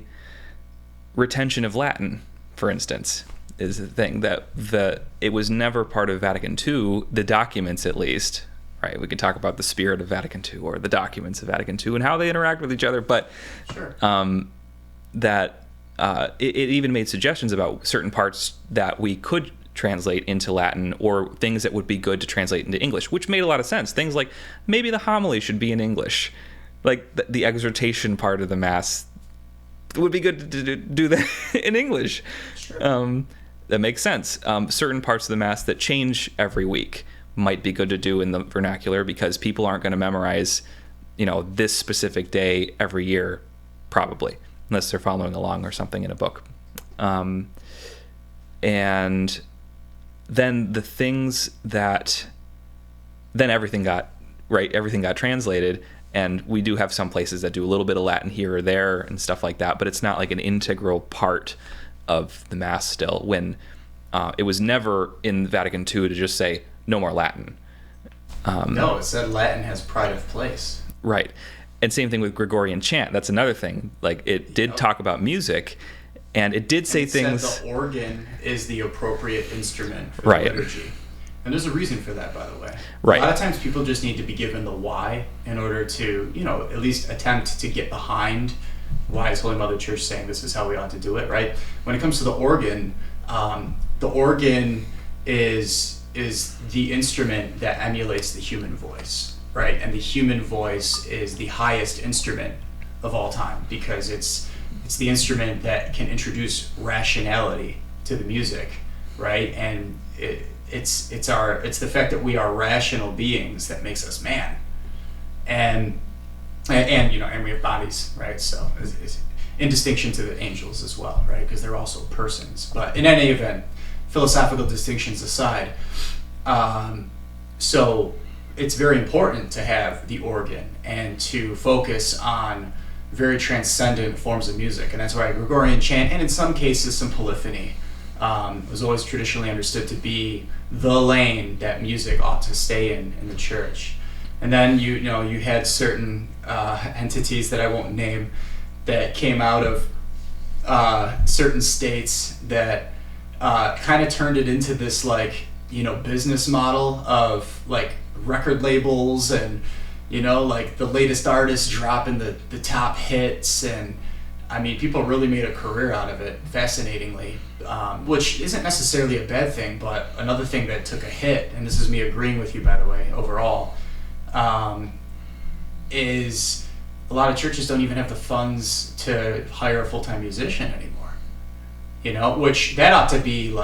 retention of Latin, for instance, is the thing that it was never part of Vatican II, the documents at least, right? We can talk about the spirit of Vatican II or the documents of Vatican II and how they interact with each other, but Sure. It even made suggestions about certain parts that we could translate into Latin, or things that would be good to translate into English, which made a lot of sense. Things like maybe the homily should be in English, the exhortation part of the Mass. It would be good to do that in English. Sure. That makes sense. Certain parts of the Mass that change every week might be good to do in the vernacular, because people aren't going to memorize, this specific day every year, probably, unless they're following along or something in a book. And then the things that, then everything got translated. And we do have some places that do a little bit of Latin here or there and stuff like that, but it's not an integral part of the Mass still, when it was never in Vatican II to just say, no more Latin. No, it said Latin has pride of place. Right. And same thing with Gregorian chant. That's another thing. It did talk about music, and it did say things... said the organ is the appropriate instrument for Right. the liturgy. And there's a reason for that, by the way. Right. A lot of times people just need to be given the why in order to, at least attempt to get behind why is Holy Mother Church saying this is how we ought to do it, right? When it comes to the organ is is the instrument that emulates the human voice, right? And the human voice is the highest instrument of all time because it's the instrument that can introduce rationality to the music, right? And it's the fact that we are rational beings that makes us man, and we have bodies, right? So it's in distinction to the angels as well, right? Because they're also persons. But in any event, philosophical distinctions aside, so it's very important to have the organ and to focus on very transcendent forms of music, and that's why Gregorian chant, and in some cases some polyphony, was always traditionally understood to be the lane that music ought to stay in the church. And then you had certain entities that I won't name that came out of certain states that kind of turned it into this business model of record labels and the latest artists dropping the top hits, and I mean people really made a career out of it, fascinatingly, which isn't necessarily a bad thing. But another thing that took a hit, and this is me agreeing with you by the way overall, is a lot of churches don't even have the funds to hire a full-time musician anymore. Which that ought to be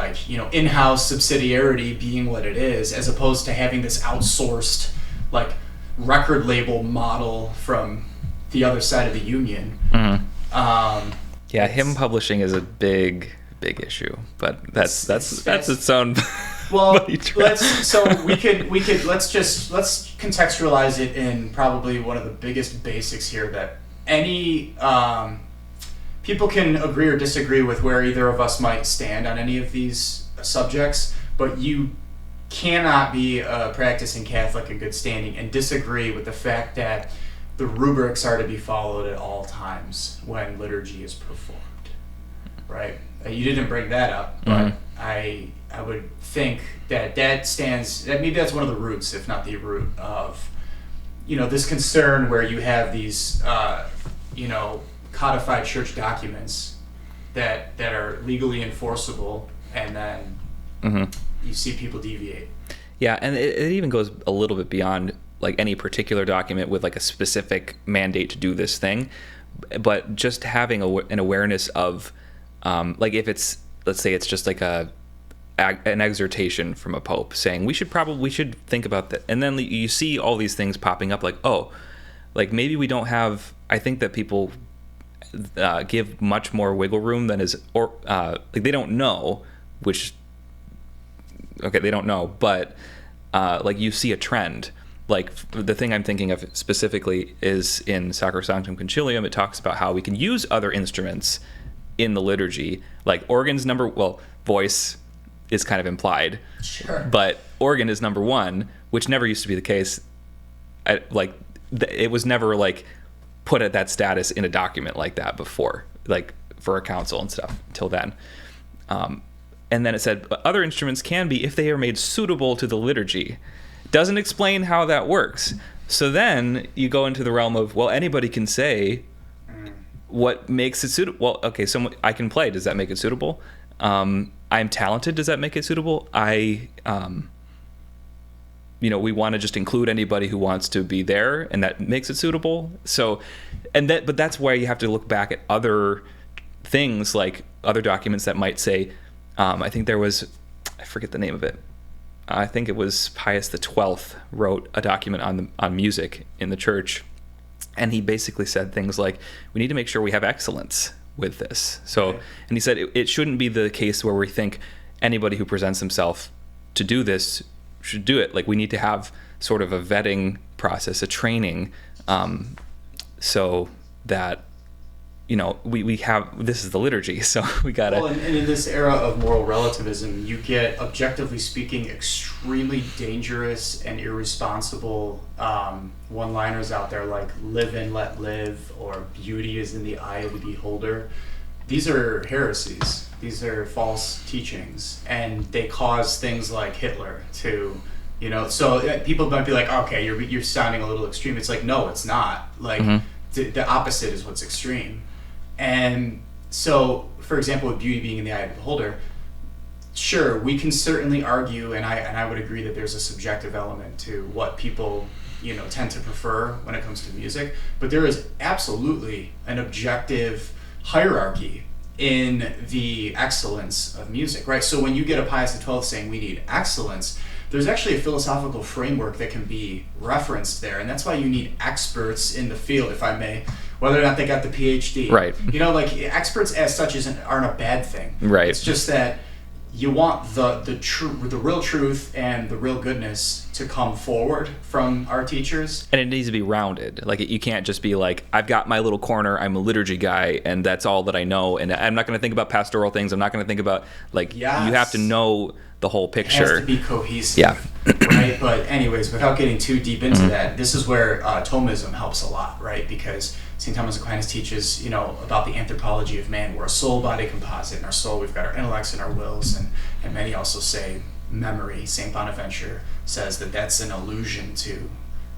in-house subsidiarity being what it is, as opposed to having this outsourced record label model from the other side of the union. Mm-hmm. Hymn publishing is a big issue, but that's its own. Well, let's contextualize it in probably one of the biggest basics here that any people can agree or disagree with where either of us might stand on any of these subjects, but you cannot be a practicing Catholic in good standing and disagree with the fact that the rubrics are to be followed at all times when liturgy is performed, right? You didn't bring that up, but I would think that stands, that maybe that's one of the roots, if not the root of, this concern where you have these, codified church documents that are legally enforceable, and then you see people deviate. Yeah, and it even goes a little bit beyond any particular document with a specific mandate to do this thing, but just having an awareness of, if it's, let's say it's just an exhortation from a pope saying we should think about that, and then you see all these things popping up maybe we don't have. I think that people give much more wiggle room than is, or they don't know, they don't know, but you see a trend. The thing I'm thinking of specifically is in Sacrosanctum Concilium. It talks about how we can use other instruments in the liturgy, organs voice is kind of implied, sure, but organ is number one, which never used to be the case. It was never put at that status in a document like that before, for a council and stuff until then. And then it said other instruments can be if they are made suitable to the liturgy. Doesn't explain how that works. So then you go into the realm of, anybody can say what makes it suitable. Well, okay, so I can play. Does that make it suitable? I'm talented. Does that make it suitable? We want to just include anybody who wants to be there, and that makes it suitable. So, but that's why you have to look back at other things, other documents that might say, I think there was, I forget the name of it. I think it was Pius XII wrote a document on music in the church, and he basically said things like, we need to make sure we have excellence with this. So, okay. And he said it shouldn't be the case where we think anybody who presents himself to do this should do it. We need to have sort of a vetting process, a training, so that we have, this is the liturgy, so we gotta. Well, and in this era of moral relativism, you get, objectively speaking, extremely dangerous and irresponsible one-liners out there like "live and let live" or "beauty is in the eye of the beholder." These are heresies. These are false teachings, and they cause things like Hitler to, So people might be like, "Okay, you're sounding a little extreme." It's no, it's not. The opposite is what's extreme. And so, for example, with beauty being in the eye of the beholder, sure, we can certainly argue, and I would agree that there's a subjective element to what people, tend to prefer when it comes to music, but there is absolutely an objective hierarchy in the excellence of music, right? So when you get a Pius XII saying we need excellence, there's actually a philosophical framework that can be referenced there, and that's why you need experts in the field, if I may, whether or not they got the PhD. Right. Like experts as such aren't a bad thing. Right. It's just that you want the real truth and the real goodness to come forward from our teachers. And it needs to be rounded. Like, you can't just be like, I've got my little corner, I'm a liturgy guy, and that's all that I know, and I'm not going to think about pastoral things, I'm not going to think about, like, yes. You have to know the whole picture. It has to be cohesive. Yeah. Right? But anyways, without getting too deep into that, this is where Thomism helps a lot, right? Because St. Thomas Aquinas teaches, about the anthropology of man. We're a soul-body composite. In our soul, we've got our intellects and our wills, and many also say memory. St. Bonaventure says that that's an allusion to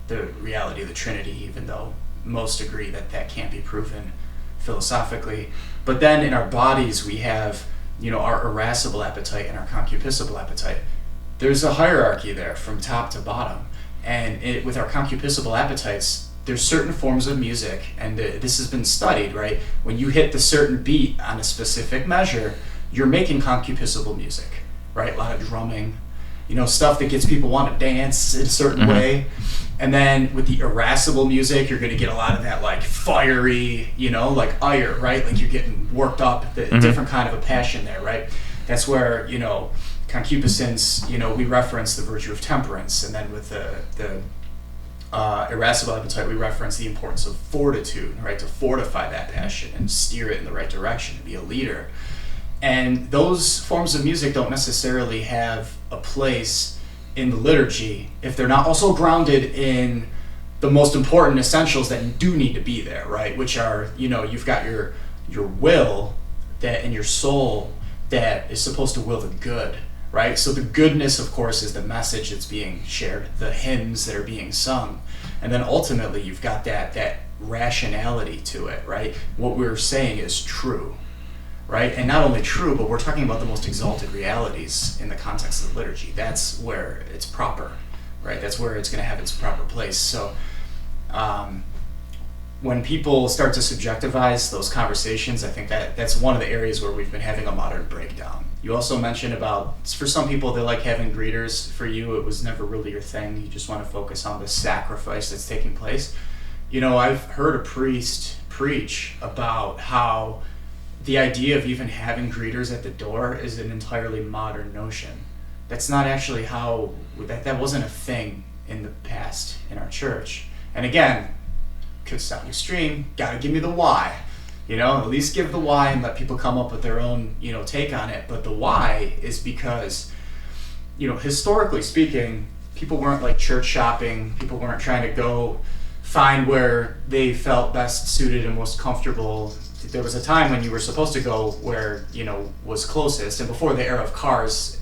the reality of the Trinity, even though most agree that that can't be proven philosophically. But then in our bodies, we have, our irascible appetite and our concupiscible appetite. There's a hierarchy there from top to bottom. And with our concupiscible appetites, there's certain forms of music, and this has been studied, right? When you hit the certain beat on a specific measure, you're making concupiscible music, right? A lot of drumming, stuff that gets people want to dance in a certain way. And then with the irascible music, you're going to get a lot of that like fiery, like ire, right? Like you're getting worked up, a different kind of a passion there, right? That's where, concupiscence, we reference the virtue of temperance, and then with the irascible appetite, we reference the importance of fortitude, right? To fortify that passion and steer it in the right direction, to be a leader. And those forms of music don't necessarily have a place in the liturgy if they're not also grounded in the most important essentials that do need to be there, right? Which are, you've got your will that in your soul that is supposed to will the good, right? So the goodness, of course, is the message that's being shared, the hymns that are being sung. And then ultimately you've got that rationality to it, right? What we're saying is true, right? And not only true, but we're talking about the most exalted realities in the context of the liturgy. That's where it's proper, right? That's where it's going to have its proper place. So when people start to subjectivize those conversations, I think that's one of the areas where we've been having a modern breakdown. You also mentioned about, for some people, they like having greeters. For you, it was never really your thing. You just want to focus on the sacrifice that's taking place. I've heard a priest preach about how the idea of even having greeters at the door is an entirely modern notion. That's not actually how, that wasn't a thing in the past in our church. And again, could sound extreme, gotta give me the why. At least give the why and let people come up with their own, take on it. But the why is because, historically speaking, people weren't like church shopping. People weren't trying to go find where they felt best suited and most comfortable. There was a time when you were supposed to go where, was closest. And before the era of cars,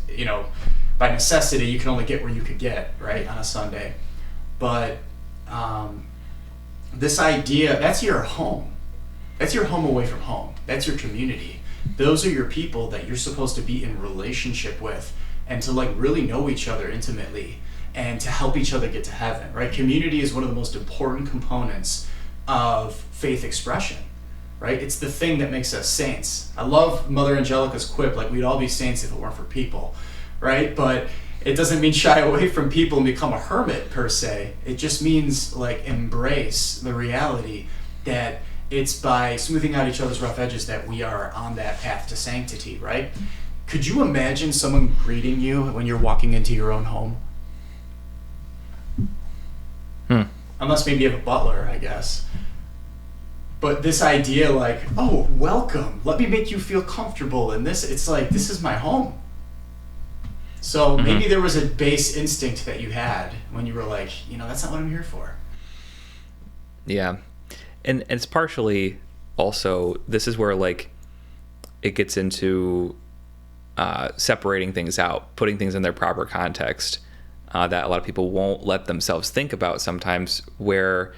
by necessity, you can only get where you could get, right, on a Sunday. But this idea, that's your home. That's your home away from home. That's your community. Those are your people that you're supposed to be in relationship with and to like really know each other intimately and to help each other get to heaven, right? Community is one of the most important components of faith expression, right? It's the thing that makes us saints. I love Mother Angelica's quip, like we'd all be saints if it weren't for people, right? But it doesn't mean shy away from people and become a hermit per se. It just means like embrace the reality that it's by smoothing out each other's rough edges that we are on that path to sanctity, right? Could you imagine someone greeting you when you're walking into your own home? Unless maybe you have a butler, I guess. But this idea like, oh, welcome. Let me make you feel comfortable in this. It's like, this is my home. So maybe there was a base instinct that you had when you were like, that's not what I'm here for. Yeah. And it's partially also, this is where like it gets into separating things out, putting things in their proper context that a lot of people won't let themselves think about sometimes, where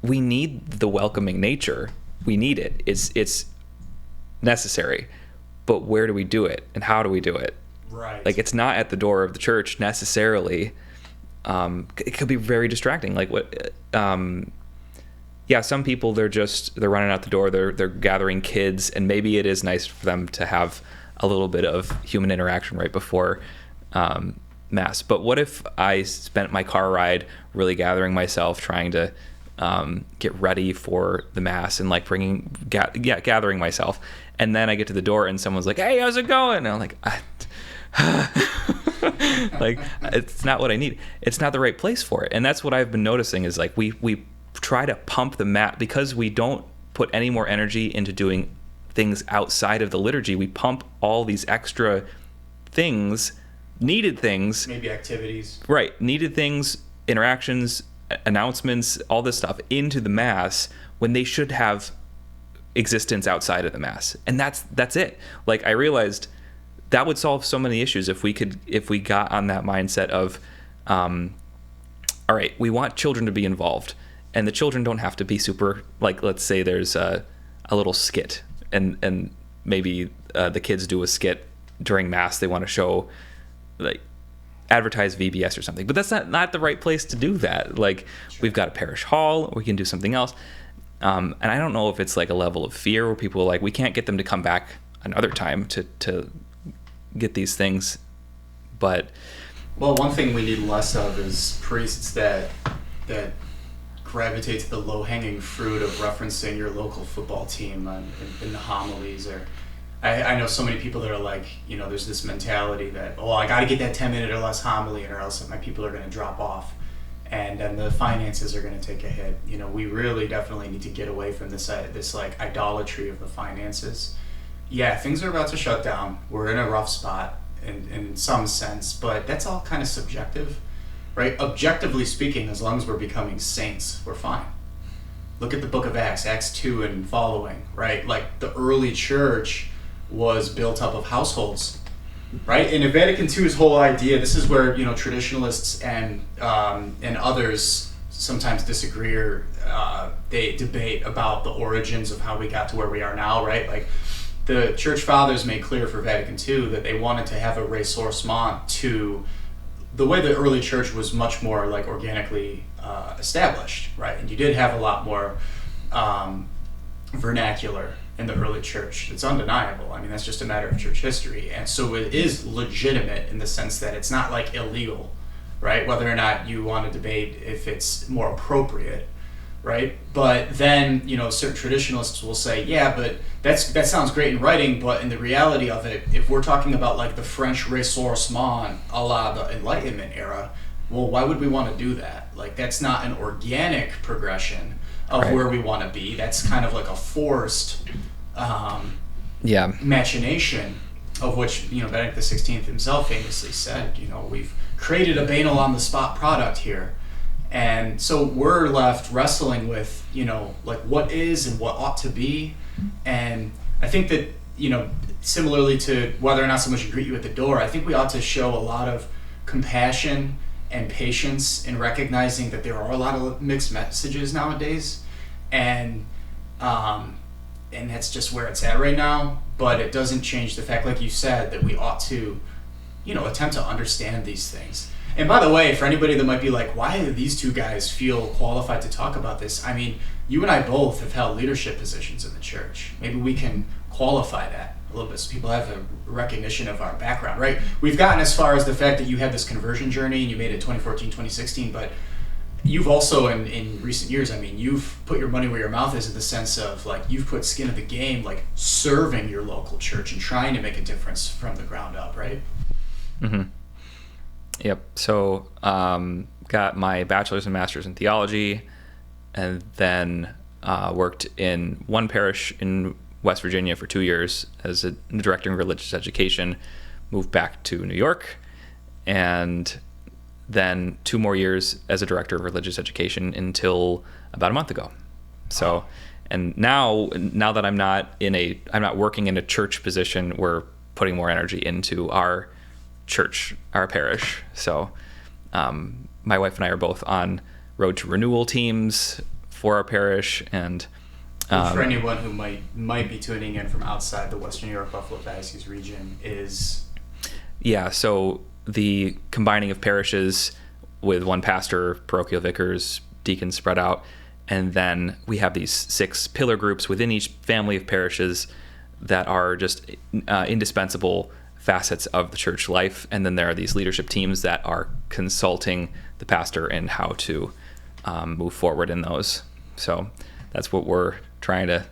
we need the welcoming nature. We need it. It's necessary. But where do we do it? And how do we do it? Right. Like, it's not at the door of the church necessarily. It could be very distracting. Like, yeah, some people, they're running out the door, they're gathering kids, and maybe it is nice for them to have a little bit of human interaction right before Mass. But what if I spent my car ride really gathering myself, trying to get ready for the Mass, and like gathering myself, and then I get to the door and someone's like, "Hey, how's it going?" And I'm like, like, it's not what I need. It's not the right place for it. And that's what I've been noticing is like we try to pump the mat because we don't put any more energy into doing things outside of the liturgy. We pump all these extra things, needed things, maybe activities, right? Needed things, interactions, announcements, all this stuff into the Mass when they should have existence outside of the Mass. And that's it. Like, I realized that would solve so many issues if we got on that mindset of, all right, we want children to be involved, and the children don't have to be super, like, let's say there's a little skit, and maybe the kids do a skit during Mass. They want to show, like, advertise VBS or something, but that's not the right place to do that. Like, sure. We've got a parish hall, we can do something else. And I don't know if it's like a level of fear where people are like, we can't get them to come back another time to get these things. But well, one thing we need less of is priests that gravitate to the low-hanging fruit of referencing your local football team in the homilies. Or I know so many people that are like, you know, there's this mentality that, oh, I got to get that 10-minute or less homily, or else my people are going to drop off, and then the finances are going to take a hit. You know, we really definitely need to get away from this like idolatry of the finances. Yeah, things are about to shut down. We're in a rough spot in some sense, but that's all kind of subjective, right? Objectively speaking, as long as we're becoming saints, we're fine. Look at the book of Acts 2 and following, right? Like, the early church was built up of households, right? And in Vatican II's whole idea, this is where, you know, traditionalists and others sometimes disagree, or they debate about the origins of how we got to where we are now, right? Like, the church fathers made clear for Vatican II that they wanted to have a ressourcement to the way the early church was much more like organically established, right? And you did have a lot more vernacular in the early church. It's undeniable. I mean, that's just a matter of church history. And so it is legitimate in the sense that it's not like illegal, right? Whether or not you want to debate if it's more appropriate, right? But then, you know, certain traditionalists will say, yeah, but that sounds great in writing, but in the reality of it, if we're talking about like the French ressourcement a la the Enlightenment era, well, why would we want to do that? Like, that's not an organic progression of right. Where we want to be. That's kind of like a forced machination, of which, you know, Benedict XVI himself famously said, you know, we've created a banal on-the-spot product here. And so we're left wrestling with, you know, like, what is and what ought to be. And I think that, you know, similarly to whether or not someone should greet you at the door, I think we ought to show a lot of compassion and patience in recognizing that there are a lot of mixed messages nowadays. And that's just where it's at right now. But it doesn't change the fact, like you said, that we ought to, you know, attempt to understand these things. And by the way, for anybody that might be like, why do these two guys feel qualified to talk about this? I mean, you and I both have held leadership positions in the church. Maybe we can qualify that a little bit so people have a recognition of our background, right? We've gotten as far as the fact that you had this conversion journey and you made it 2014, 2016, but you've also, in recent years, I mean, you've put your money where your mouth is in the sense of, like, you've put skin in the game, like, serving your local church and trying to make a difference from the ground up, right? Mm-hmm. Yep. So got my bachelor's and master's in theology, and then worked in one parish in West Virginia for 2 years as a director in religious education, moved back to New York, and then 2 more years as a director of religious education until about a month ago. So, and now that I'm not working in a church position, we're putting more energy into our church, our parish. So my wife and I are both on road to renewal teams for our parish. And for anyone who might be tuning in from outside the Western New York Buffalo Diocese region, Yeah, so the combining of parishes with one pastor, parochial vicars, deacons spread out, and then we have these 6 pillar groups within each family of parishes that are just indispensable facets of the church life. And then there are these leadership teams that are consulting the pastor in how to move forward in those. So that's what we're trying to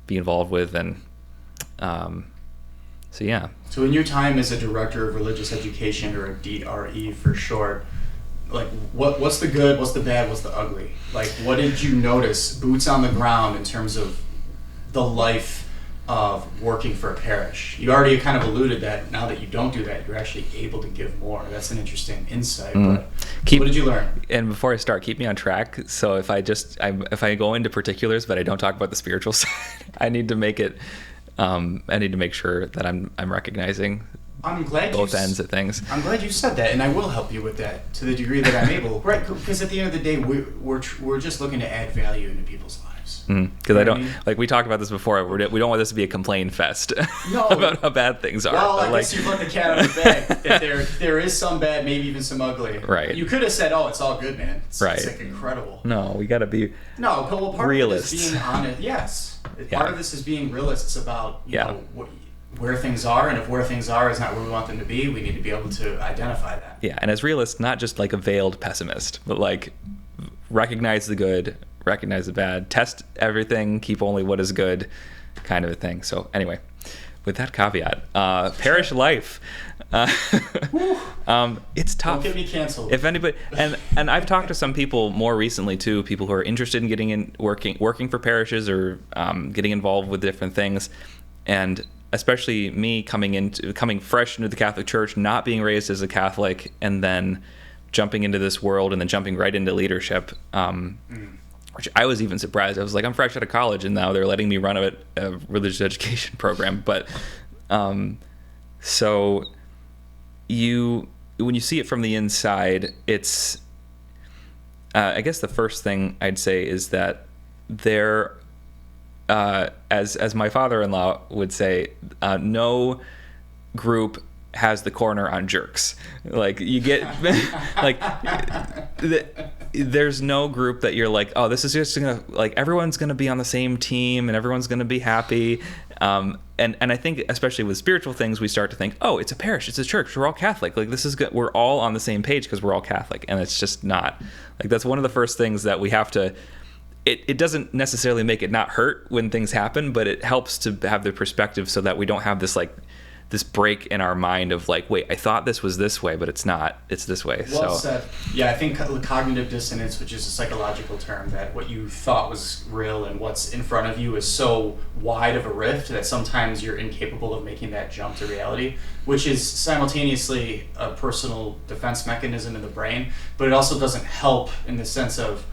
be involved with. And so, yeah. So in your time as a director of religious education, or a DRE for short, like what's the good, what's the bad, what's the ugly? Like, what did you notice, boots on the ground, in terms of the life of working for a parish? You already kind of alluded that now that you don't do that, you're actually able to give more. That's an interesting insight. But what did you learn? And before I start, keep me on track. So if I go into particulars but I don't talk about the spiritual side, I need to make it. I need to make sure that I'm recognizing both ends of things. I'm glad you said that, and I will help you with that to the degree that I'm able. Right, because at the end of the day, we're just looking to add value into people's lives. Because I don't, like we talked about this before, we don't want this to be a complain fest about how bad things are. Well, I guess you put the cat out of the bag. That there is some bad, maybe even some ugly. Right. You could have said, "Oh, it's all good, man." It's right. like incredible. No, we got to be part realists. of this is being honest. Yes. Part of this is being realists about you know where things are, and if where things are is not where we want them to be, we need to be able to identify that. Yeah, and as realists, not just like a veiled pessimist, but like recognize the good, recognize the bad, test everything, keep only what is good, kind of a thing. So anyway, with that caveat, parish life, it's tough. Don't get me canceled. If anybody, and I've talked to some people more recently too, people who are interested in getting in working for parishes or getting involved with different things, and especially me coming fresh into the Catholic Church, not being raised as a Catholic, and then jumping into this world and then jumping right into leadership, which I was even surprised. I was like, I'm fresh out of college, and now they're letting me run a religious education program. But so when you see it from the inside, it's I guess the first thing I'd say is that there, as my father-in-law would say, no group has the corner on jerks. Like you get like there's no group that you're like, oh, this is just gonna, like, everyone's gonna be on the same team and everyone's gonna be happy. And I think especially with spiritual things, we start to think, oh, it's a parish, it's a church, we're all Catholic, like this is good, we're all on the same page because we're all Catholic. And it's just not. Like that's one of the first things that we have to. It doesn't necessarily make it not hurt when things happen, but it helps to have the perspective so that we don't have this like this break in our mind of like, wait, I thought this was this way, but it's not. It's this way. Well said. Yeah, I think cognitive dissonance, which is a psychological term, that what you thought was real and what's in front of you is so wide of a rift that sometimes you're incapable of making that jump to reality, which is simultaneously a personal defense mechanism in the brain, but it also doesn't help in the sense of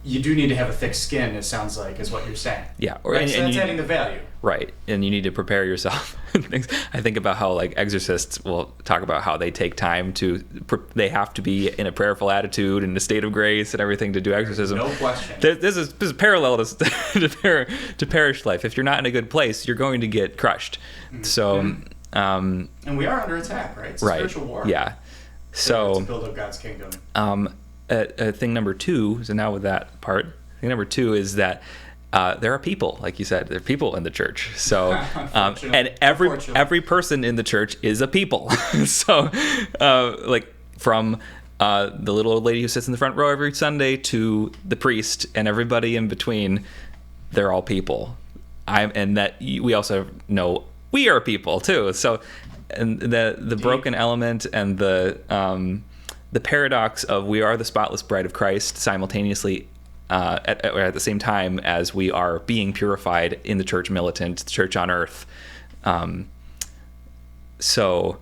you do need to have a thick skin, it sounds like, is what you're saying. Yeah. Right? So that's adding the value. Right. And you need to prepare yourself. I think about how like exorcists will talk about how they take time they have to be in a prayerful attitude and a state of grace and everything to do exorcism. No question. This is parallel to parish life. If you're not in a good place, you're going to get crushed. Mm-hmm. So, and we are under attack, right? It's a spiritual war. Yeah. So, to build up God's kingdom. Thing number 2, so now with that part, thing number 2 is that there are people, like you said, there are people in the church. So, and every person in the church is a people. So, like from the little old lady who sits in the front row every Sunday to the priest and everybody in between, they're all people. And that we also know we are people too. So, and the broken element and the paradox of we are the spotless bride of Christ simultaneously at the same time as we are being purified in the church militant, the church on earth. So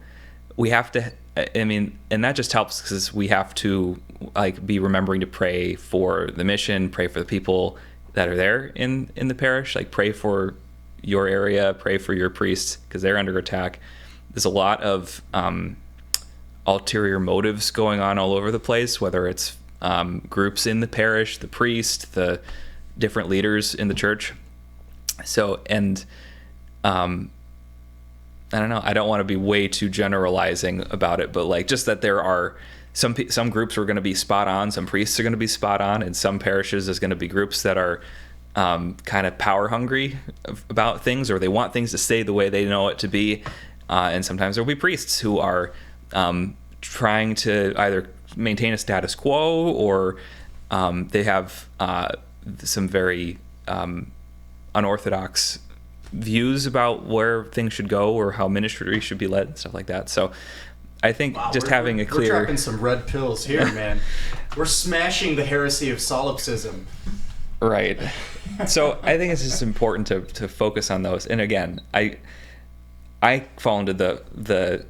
we have to, I mean, and that just helps because we have to like be remembering to pray for the mission, pray for the people that are there in the parish, like pray for your area, pray for your priests because they're under attack. There's a lot of ulterior motives going on all over the place, whether it's groups in the parish, the priest, the different leaders in the church. So, and I don't know. I don't want to be way too generalizing about it, but like just that there are some groups are going to be spot on, some priests are going to be spot on, and some parishes there's going to be groups that are kind of power hungry about things, or they want things to stay the way they know it to be. And sometimes there'll be priests who are trying to either maintain a status quo, or they have some very unorthodox views about where things should go or how ministry should be led and stuff like that. So I think having a clear... We're dropping some red pills here, man. We're smashing the heresy of solipsism. Right. So I think it's just important to focus on those. And again, I fall into the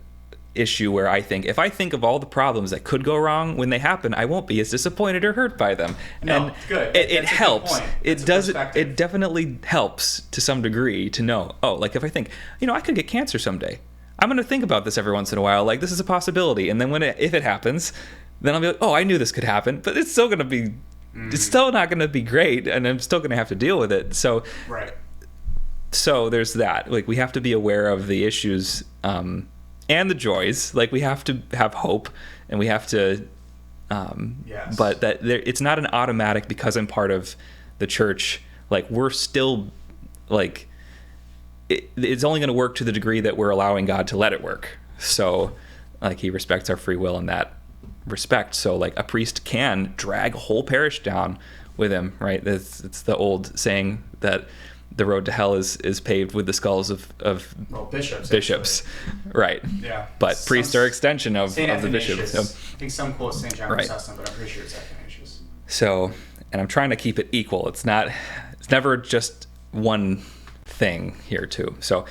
issue where I think if I think of all the problems that could go wrong when they happen, I won't be as disappointed or hurt by them. No, and good. It helps. It does. It definitely helps to some degree to know. Oh, like if I think, I could get cancer someday. I'm going to think about this every once in a while. Like this is a possibility. And then if it happens, then I'll be like, oh, I knew this could happen. But it's still going to be. It's still not going to be great, and I'm still going to have to deal with it. So. Right. So there's that. Like we have to be aware of the issues. And the joys, like we have to have hope, and we have to, yes. But it's not an automatic because I'm part of the church. Like we're still, like, it's only going to work to the degree that we're allowing God to let it work. So, like He respects our free will in that respect. So, like a priest can drag a whole parish down with him, right? It's the old saying that the road to hell is paved with the skulls of bishops. Right. Yeah. But priests are extension of the bishops. So, I think some quote St. John Chrysostom, but I'm pretty sure it's Athanasius. So, and I'm trying to keep it equal. It's never just one thing here too. So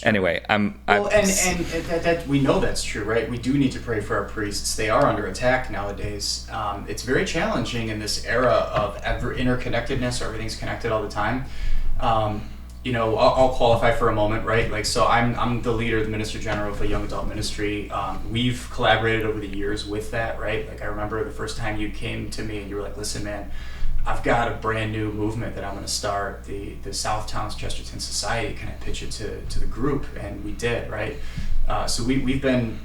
anyway, and that we know that's true, right? We do need to pray for our priests. They are under attack nowadays. It's very challenging in this era of interconnectedness, or everything's connected all the time. I'll qualify for a moment, right? Like, so I'm the leader, the minister general of a young adult ministry. We've collaborated over the years with that, right? Like, I remember the first time you came to me and you were like, listen, man, I've got a brand new movement that I'm going to start, the Southtowns Chesterton Society. Can I pitch it to the group? And we did, right? So we've been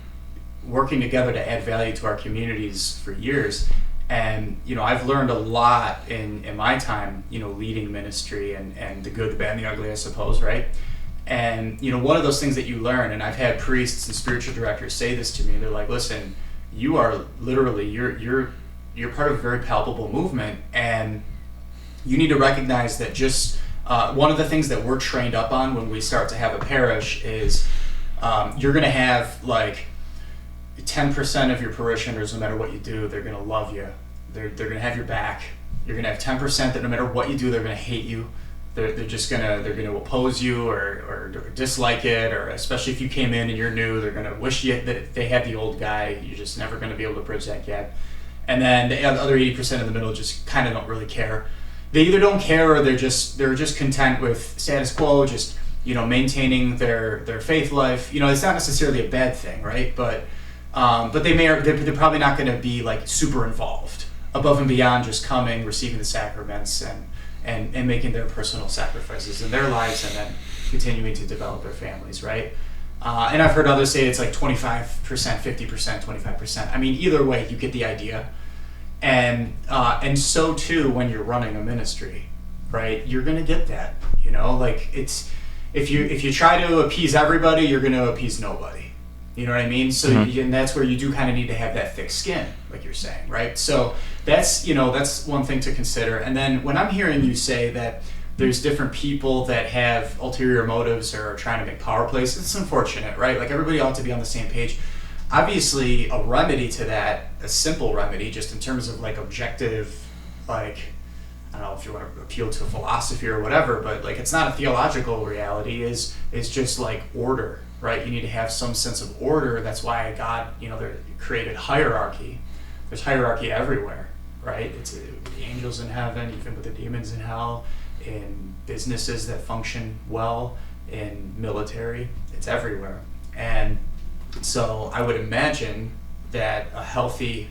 working together to add value to our communities for years. And, I've learned a lot in my time, leading ministry and the good, the bad, and the ugly, I suppose, right? And, one of those things that you learn, and I've had priests and spiritual directors say this to me, they're like, listen, you are literally, you're part of a very palpable movement, and you need to recognize that just one of the things that we're trained up on when we start to have a parish is you're going to have, like, 10% of your parishioners, no matter what you do, they're going to love you. They're going to have your back. You're going to have 10% that no matter what you do, they're going to hate you. They're going to oppose you or dislike it, or especially if you came in and you're new, they're going to wish you that they had the old guy. You're just never going to be able to bridge that gap. And then the other 80% in the middle just kind of don't really care. They either don't care or they're just content with status quo, just maintaining their faith life. It's not necessarily a bad thing, right? But they're probably not going to be like super involved above and beyond just coming, receiving the sacraments, and making their personal sacrifices in their lives, and then continuing to develop their families, right? And I've heard others say it's like 25%, 50%, 25%. I mean, either way, you get the idea. And so too when you're running a ministry, right? You're going to get that, like it's if you try to appease everybody, you're going to appease nobody. You know what I mean? So and that's where you do kind of need to have that thick skin, like you're saying, right? So that's one thing to consider. And then when I'm hearing you say that there's different people that have ulterior motives or are trying to make power plays, it's unfortunate, right? Like everybody ought to be on the same page. Obviously, a remedy to that, a simple remedy, just in terms of like objective, like, I don't know if you want to appeal to philosophy or whatever, but like it's not a theological reality, is just like order, right? You need to have some sense of order. That's why God, they created hierarchy. There's hierarchy everywhere, right? It's the angels in heaven, even with the demons in hell, in businesses that function well, in military, it's everywhere. And so I would imagine that a healthy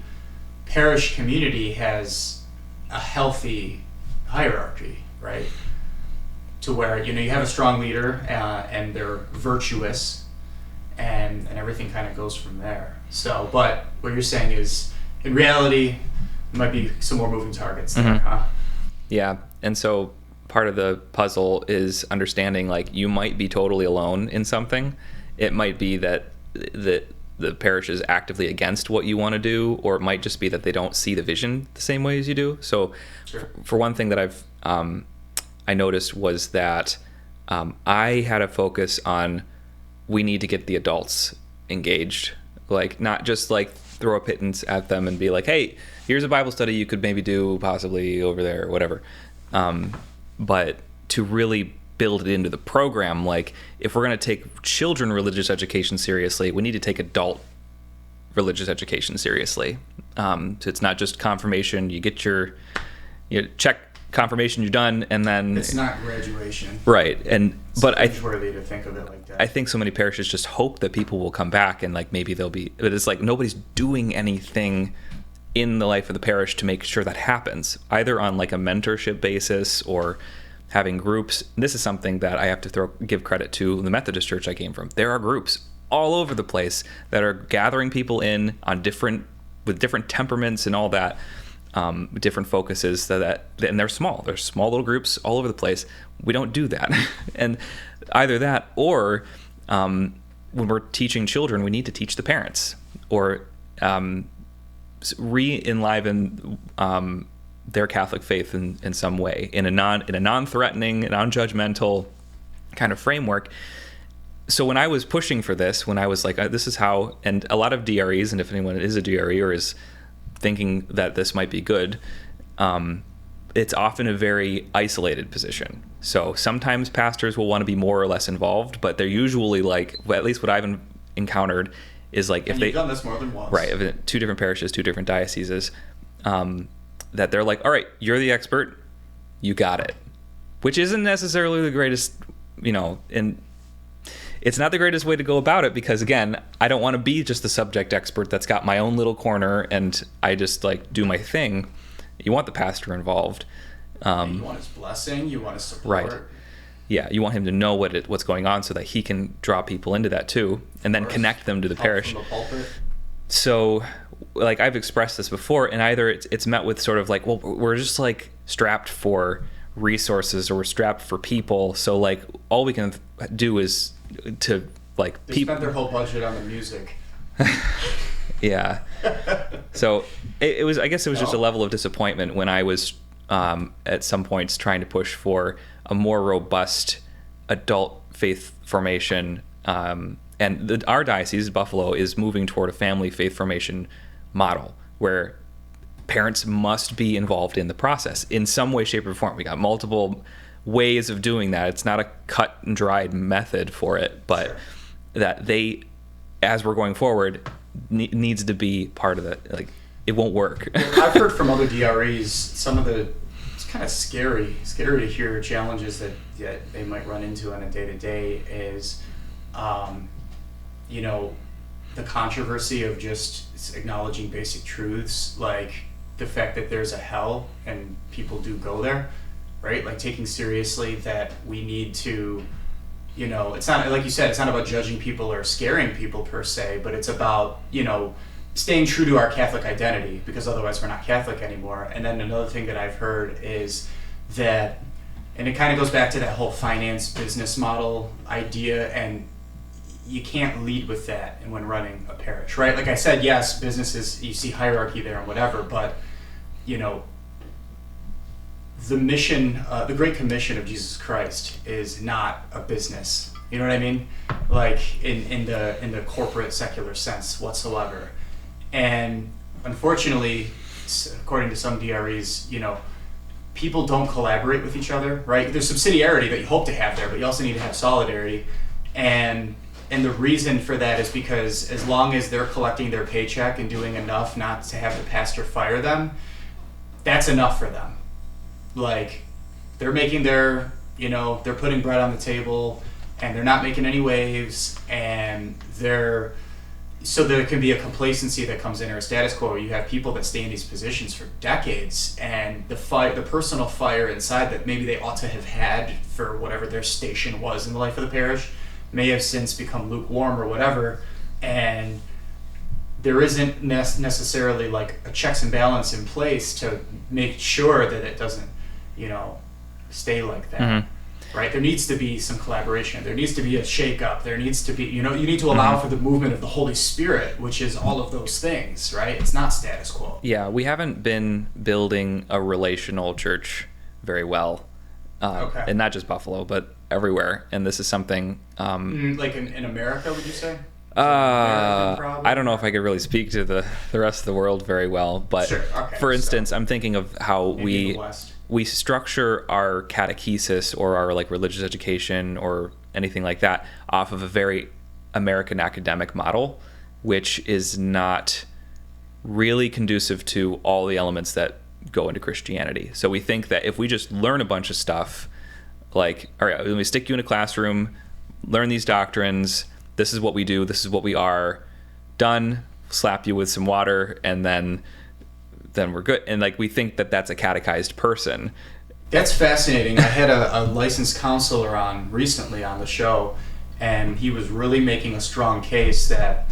parish community has a healthy hierarchy, right? To where, you have a strong leader and they're virtuous, and everything kind of goes from there. So, but what you're saying is, in reality, there might be some more moving targets there, huh? Yeah, and so part of the puzzle is understanding, like, you might be totally alone in something. It might be that the parish is actively against what you want to do, or it might just be that they don't see the vision the same way as you do. So Sure. for one thing that I noticed was that I had a focus on, we need to get the adults engaged, like, not just like throw a pittance at them and be like, hey, here's a Bible study you could maybe do possibly over there or whatever, but to really build it into the program. Like, if we're going to take children religious education seriously, we need to take adult religious education seriously. So it's not just confirmation. You get you check confirmation, you're done, and then It's not graduation. right. And but It's cringeworthy to think of it like that. I think so many parishes just hope that people will come back and, like, maybe they'll be, but it's like nobody's doing anything in the life of the parish to make sure that happens, either on like a mentorship basis or having groups. This is something that I have to give credit to the Methodist Church I came from. There are groups all over the place that are gathering people in on with different temperaments and all that, different focuses, and they're small little groups all over the place. We don't do that. And either that, or when we're teaching children, we need to teach the parents, or re-enliven their Catholic faith in some way, in a non-threatening, non-judgmental kind of framework. So when I was pushing for this, when I was like, this is how, and a lot of DREs, and if anyone is a DRE or is thinking that this might be good, it's often a very isolated position. So sometimes pastors will want to be more or less involved, but they're usually like, well, at least what I've encountered is like, if they've done this more than once, right? If two different parishes, two different dioceses, that they're like, all right, you're the expert, you got it, which isn't necessarily the greatest, and it's not the greatest way to go about it, because again, I don't want to be just the subject expert that's got my own little corner and I just like do my thing. You want the pastor involved. You want his blessing, you want his support. Right. Yeah, you want him to know what's going on so that he can draw people into that too, and then connect them to the parish. From the pulpit. So, like, I've expressed this before, and either it's met with sort of like, well, we're just like strapped for resources, or we're strapped for people, so like all we can do is to like They spent their whole budget on the music. Yeah. So it was, I guess it was just a level of disappointment when I was at some points trying to push for a more robust adult faith formation, and our diocese, Buffalo, is moving toward a family faith formation model where parents must be involved in the process in some way, shape, or form. We got multiple ways of doing that. It's not a cut and dried method for it, but Sure. that they, as we're going forward, needs to be part of it. Like, it won't work. I've heard from other DREs some of it's kind of scary to hear challenges that they might run into on a day-to-day is, the controversy of just acknowledging basic truths, like the fact that there's a hell and people do go there, right? Like taking seriously that we need to, it's not, like you said, it's not about judging people or scaring people per se, but it's about, staying true to our Catholic identity, because otherwise we're not Catholic anymore. And then another thing that I've heard is that, and it kind of goes back to that whole finance business model idea, and you can't lead with that when running a parish, right? Like I said, yes, businesses, you see hierarchy there and whatever, but, the mission, the Great Commission of Jesus Christ is not a business. You know what I mean? Like in the corporate secular sense whatsoever. And unfortunately, according to some DREs, people don't collaborate with each other, right? There's subsidiarity that you hope to have there, but you also need to have solidarity. And the reason for that is because as long as they're collecting their paycheck and doing enough not to have the pastor fire them, that's enough for them. Like, they're making they're putting bread on the table, and they're not making any waves, and so there can be a complacency that comes in, or a status quo where you have people that stay in these positions for decades, and the personal fire inside that maybe they ought to have had for whatever their station was in the life of the parish may have since become lukewarm or whatever, and there isn't necessarily like a checks and balance in place to make sure that it doesn't, stay like that. Mm-hmm. Right? There needs to be some collaboration. There needs to be a shake-up. There needs to be, you need to allow for the movement of the Holy Spirit, which is all of those things, right? It's not status quo. Yeah, we haven't been building a relational church very well. Okay. And not just Buffalo, but everywhere. And this is something... like in America, would you say? I don't know if I could really speak to the rest of the world very well, but sure. Okay. For instance, I'm thinking of how we structure our catechesis or our like religious education or anything like that off of a very American academic model, which is not really conducive to all the elements that go into Christianity. So we think that if we just learn a bunch of stuff, like, all right, let me stick you in a classroom, learn these doctrines, this is what we do, this is what we are, done, slap you with some water, and then we're good. And like we think that that's a catechized person. That's fascinating. I had a licensed counselor on recently on the show, and he was really making a strong case that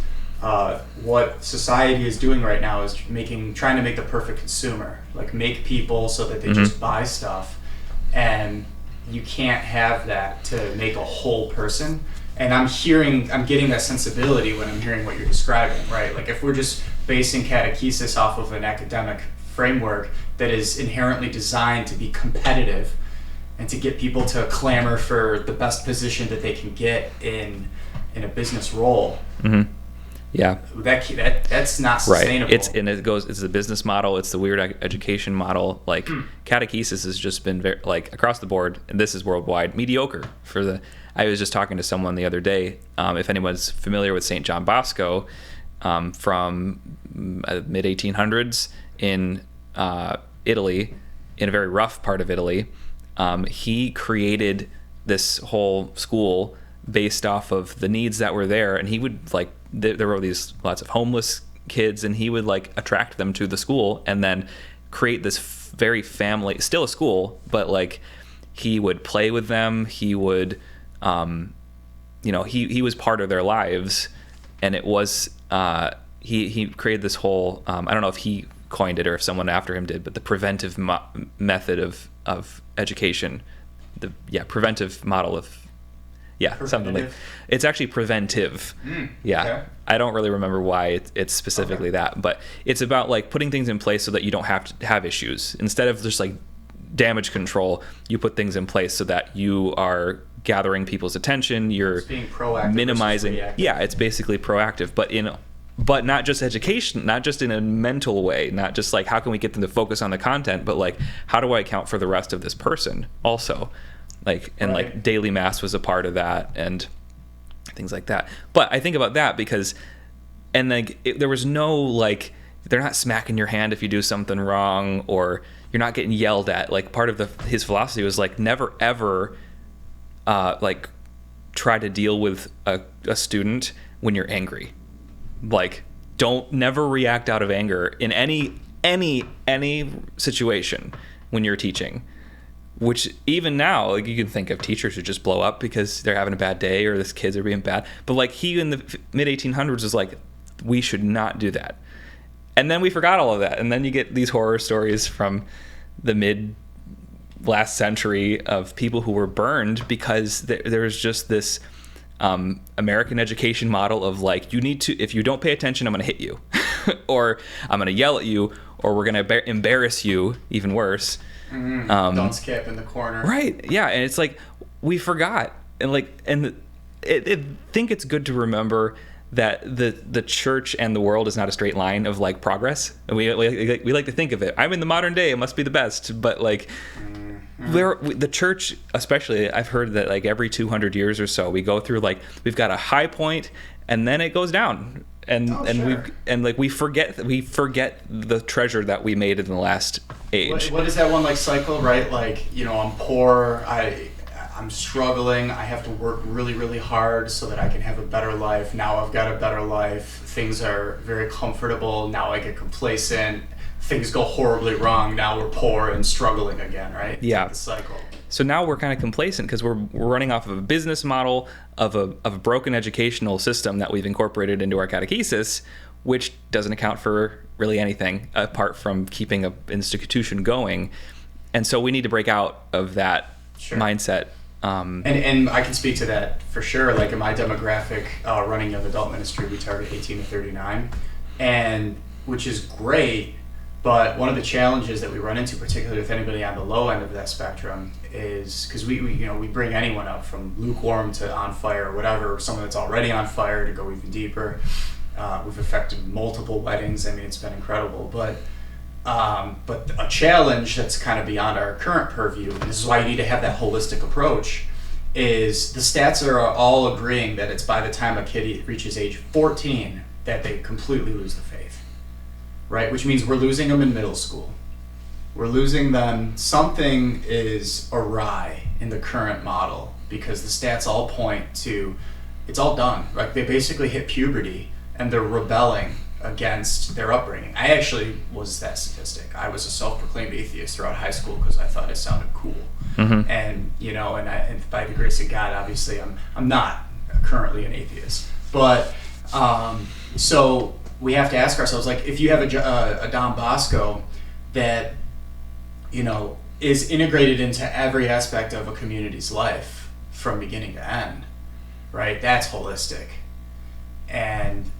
what society is doing right now is trying to make the perfect consumer, like make people so that they just buy stuff, and you can't have that to make a whole person. And I'm getting that sensibility when I'm hearing what you're describing, right? Like if we're just basing catechesis off of an academic framework that is inherently designed to be competitive and to get people to clamor for the best position that they can get in a business role. Mm-hmm. Yeah, that's not sustainable. Right. It's the business model. It's the weird education model. Like catechesis has just been very, like across the board, and this is worldwide, mediocre. I was just talking to someone the other day. If anyone's familiar with St. John Bosco, from mid 1800s in Italy, in a very rough part of Italy, he created this whole school based off of the needs that were there, and he would there were lots of homeless kids, and he would like attract them to the school and then create this very family, still a school, but like he would play with them. He would, he was part of their lives, and it was he created this whole I don't know if he coined it or if someone after him did, but the preventive method of education, preventive model of. Yeah, something like it's actually preventive. Okay. I don't really remember why it's specifically that, but it's about like putting things in place so that you don't have to have issues. Instead of just like damage control, you put things in place so that you are gathering people's attention. You're being proactive, minimizing. Yeah, it's basically proactive, but not just education, not just in a mental way, not just like how can we get them to focus on the content, but like how do I account for the rest of this person also. Like daily mass was a part of that and things like that. But I think about that because, and like there was no like, they're not smacking your hand if you do something wrong, or you're not getting yelled at. Like part of his philosophy was like never ever like try to deal with a student when you're angry. Like never react out of anger in any situation when you're teaching. Which even now, like you can think of teachers who just blow up because they're having a bad day or the kids are being bad. But like he in the mid 1800s was like, we should not do that. And then we forgot all of that. And then you get these horror stories from the mid last century of people who were burned because there was just this American education model of like, you need to, if you don't pay attention, I'm going to hit you or I'm going to yell at you or we're going to embarrass you, even worse. Don't skip in the corner. Right. Yeah. And it's like we forgot, and I think it's good to remember that the church and the world is not a straight line of like progress. And we like to think of it. I'm in the modern day. It must be the best. But like the church, especially, I've heard that like every 200 years or so, we go through like we've got a high point and then it goes down. We forget the treasure that we made in the last age. What is that one like cycle, right? Like, I'm poor, I'm struggling, I have to work really, really hard so that I can have a better life. Now I've got a better life. Things are very comfortable. Now I get complacent. Things go horribly wrong. Now we're poor and struggling again, right? Yeah. The cycle. So now we're kind of complacent because we're running off of a business model of a broken educational system that we've incorporated into our catechesis, which doesn't account for really anything apart from keeping an institution going. And so we need to break out of that mindset. And I can speak to that for sure. Like in my demographic, running young adult ministry, we target 18 to 39, and which is great. But one of the challenges that we run into, particularly with anybody on the low end of that spectrum, is because we bring anyone up from lukewarm to on fire or whatever, someone that's already on fire to go even deeper. We've affected multiple weddings. I mean, it's been incredible. But a challenge that's kind of beyond our current purview, and this is why you need to have that holistic approach, is the stats are all agreeing that it's by the time a kid reaches age 14 that they completely lose the faith, right? Which means we're losing them in middle school. We're losing them. Something is awry in the current model because the stats all point to it's all done. Like they basically hit puberty and they're rebelling against their upbringing. I actually was that statistic. I was a self-proclaimed atheist throughout high school because I thought it sounded cool. Mm-hmm. And and by the grace of God, obviously, I'm not currently an atheist. But so we have to ask ourselves, like, if you have a Don Bosco that is integrated into every aspect of a community's life from beginning to end, right? That's holistic. And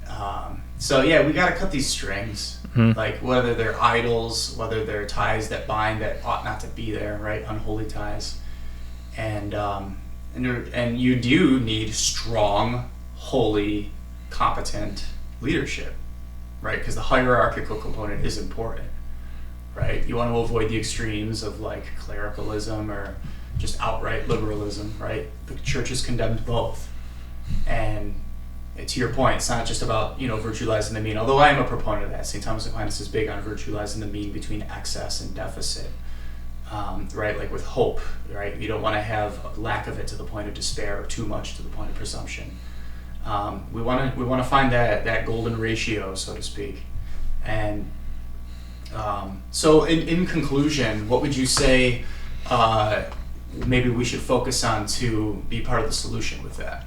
so we got to cut these strings, like whether they're idols, whether they're ties that bind that ought not to be there, right? Unholy ties, and you do need strong, holy, competent leadership, right? Because the hierarchical component is important, right? You want to avoid the extremes of like clericalism or just outright liberalism, right? The church has condemned both, and to your point, it's not just about virtualizing the mean, although I am a proponent of that. St. Thomas Aquinas is big on virtualizing the mean between excess and deficit, right? Like with hope, right? You don't want to have lack of it to the point of despair or too much to the point of presumption. We want to find that golden ratio, so to speak. And so in conclusion, what would you say maybe we should focus on to be part of the solution with that?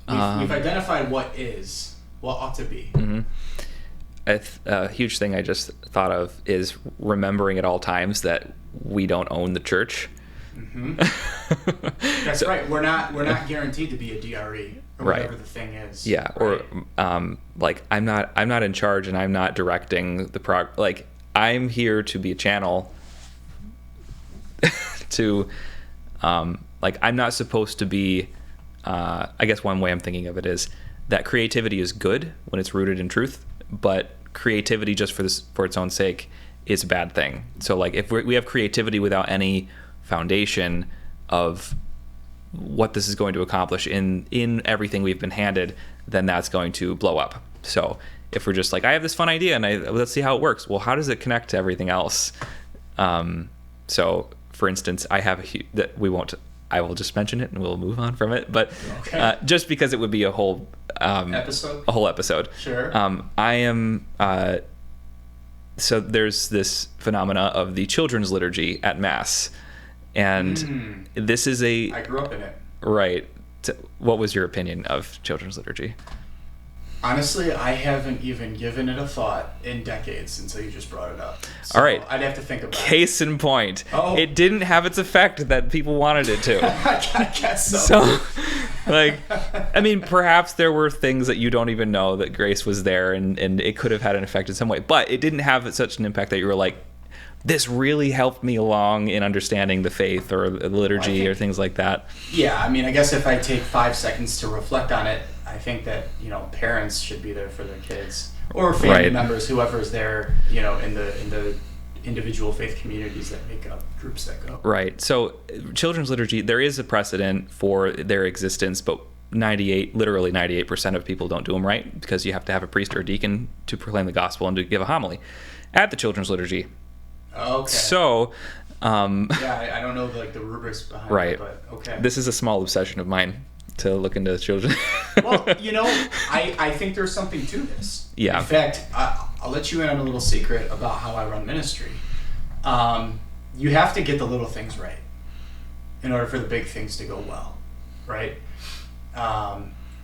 We've identified what ought to be. Mm-hmm. A huge thing I just thought of is remembering at all times that we don't own the church. Mm-hmm. That's right. We're not guaranteed to be a DRE or whatever the thing is. Yeah. Right. Or like I'm not in charge and I'm not directing the like I'm here to be a channel to like I'm not supposed to be. I guess one way I'm thinking of it is that creativity is good when it's rooted in truth, but creativity just for its own sake is a bad thing. So like if we have creativity without any foundation of what this is going to accomplish in everything we've been handed, then that's going to blow up. So if we're just like, I have this fun idea and let's see how it works. Well, how does it connect to everything else? So for instance, I will just mention it and we'll move on from it. But just because it would be a whole episode. Sure. I am. So there's this phenomena of the children's liturgy at Mass, and this is I grew up in it. Right. What was your opinion of children's liturgy? Honestly, I haven't even given it a thought in decades until you just brought it up. So all right. I'd have to think about it. Case in point. Oh. It didn't have its effect that people wanted it to. I guess so. So, like, I mean, perhaps there were things that you don't even know that grace was there and it could have had an effect in some way. But it didn't have such an impact that you were like, this really helped me along in understanding the faith or the liturgy or things like that. Yeah, I mean, I guess if I take 5 seconds to reflect on it, I think that parents should be there for their kids or family members, whoever's there, in the individual faith communities that make up groups that go. Right. So children's liturgy, there is a precedent for their existence, but literally 98% of people don't do them right because you have to have a priest or a deacon to proclaim the gospel and to give a homily at the children's liturgy. Okay. So, I don't know the rubrics behind it, but okay. This is a small obsession of mine to look into children. Well, I think there's something to this. Yeah. In fact, I'll let you in on a little secret about how I run ministry. You have to get the little things right. in order for the big things to go well, right?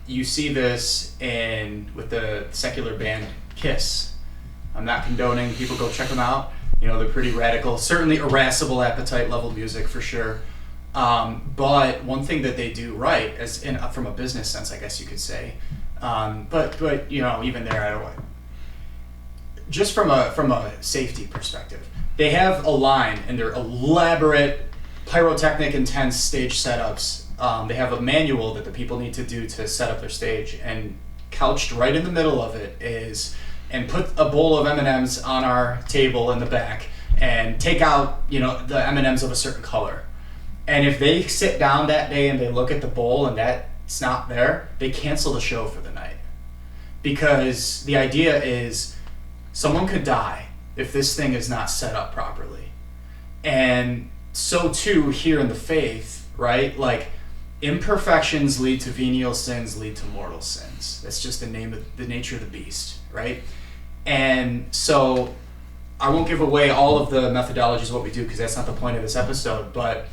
You see this with the secular band Kiss. I'm not condoning people go check them out. They're pretty radical, certainly irascible appetite level music for sure. But one thing that they do right, from a business sense, I guess you could say, but even there, I don't. Just from a safety perspective, they have a line in their elaborate pyrotechnic intense stage setups. They have a manual that the people need to do to set up their stage, and couched right in the middle of it is, and put a bowl of M&Ms on our table in the back, and take out the M&Ms of a certain color. And if they sit down that day and they look at the bowl and that's not there, they cancel the show for the night. Because the idea is someone could die if this thing is not set up properly. And so too here in the faith, right? Like, imperfections lead to venial sins, lead to mortal sins. That's just the nature of the beast, right? And so I won't give away all of the methodologies of what we do, because that's not the point of this episode, but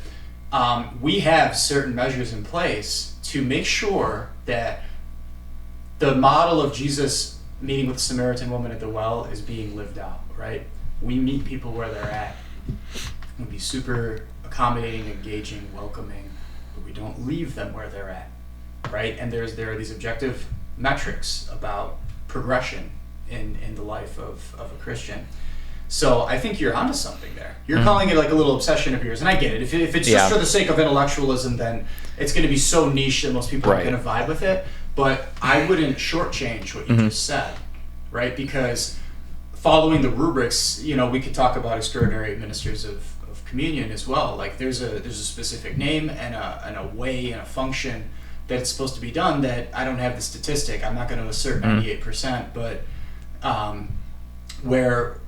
we have certain measures in place to make sure that the model of Jesus meeting with the Samaritan woman at the well is being lived out, right? We meet people where they're at. We'll be super accommodating, engaging, welcoming, but we don't leave them where they're at, right? And there are these objective metrics about progression in the life of a Christian. So I think you're onto something there. You're calling it like a little obsession of yours, and I get it. If it's just for the sake of intellectualism, then it's going to be so niche that most people aren't going to vibe with it. But I wouldn't shortchange what you just said, right? Because following the rubrics, we could talk about extraordinary ministers of communion as well. Like there's a specific name and a way and a function that it's supposed to be done that I don't have the statistic. I'm not going to assert 98%, but where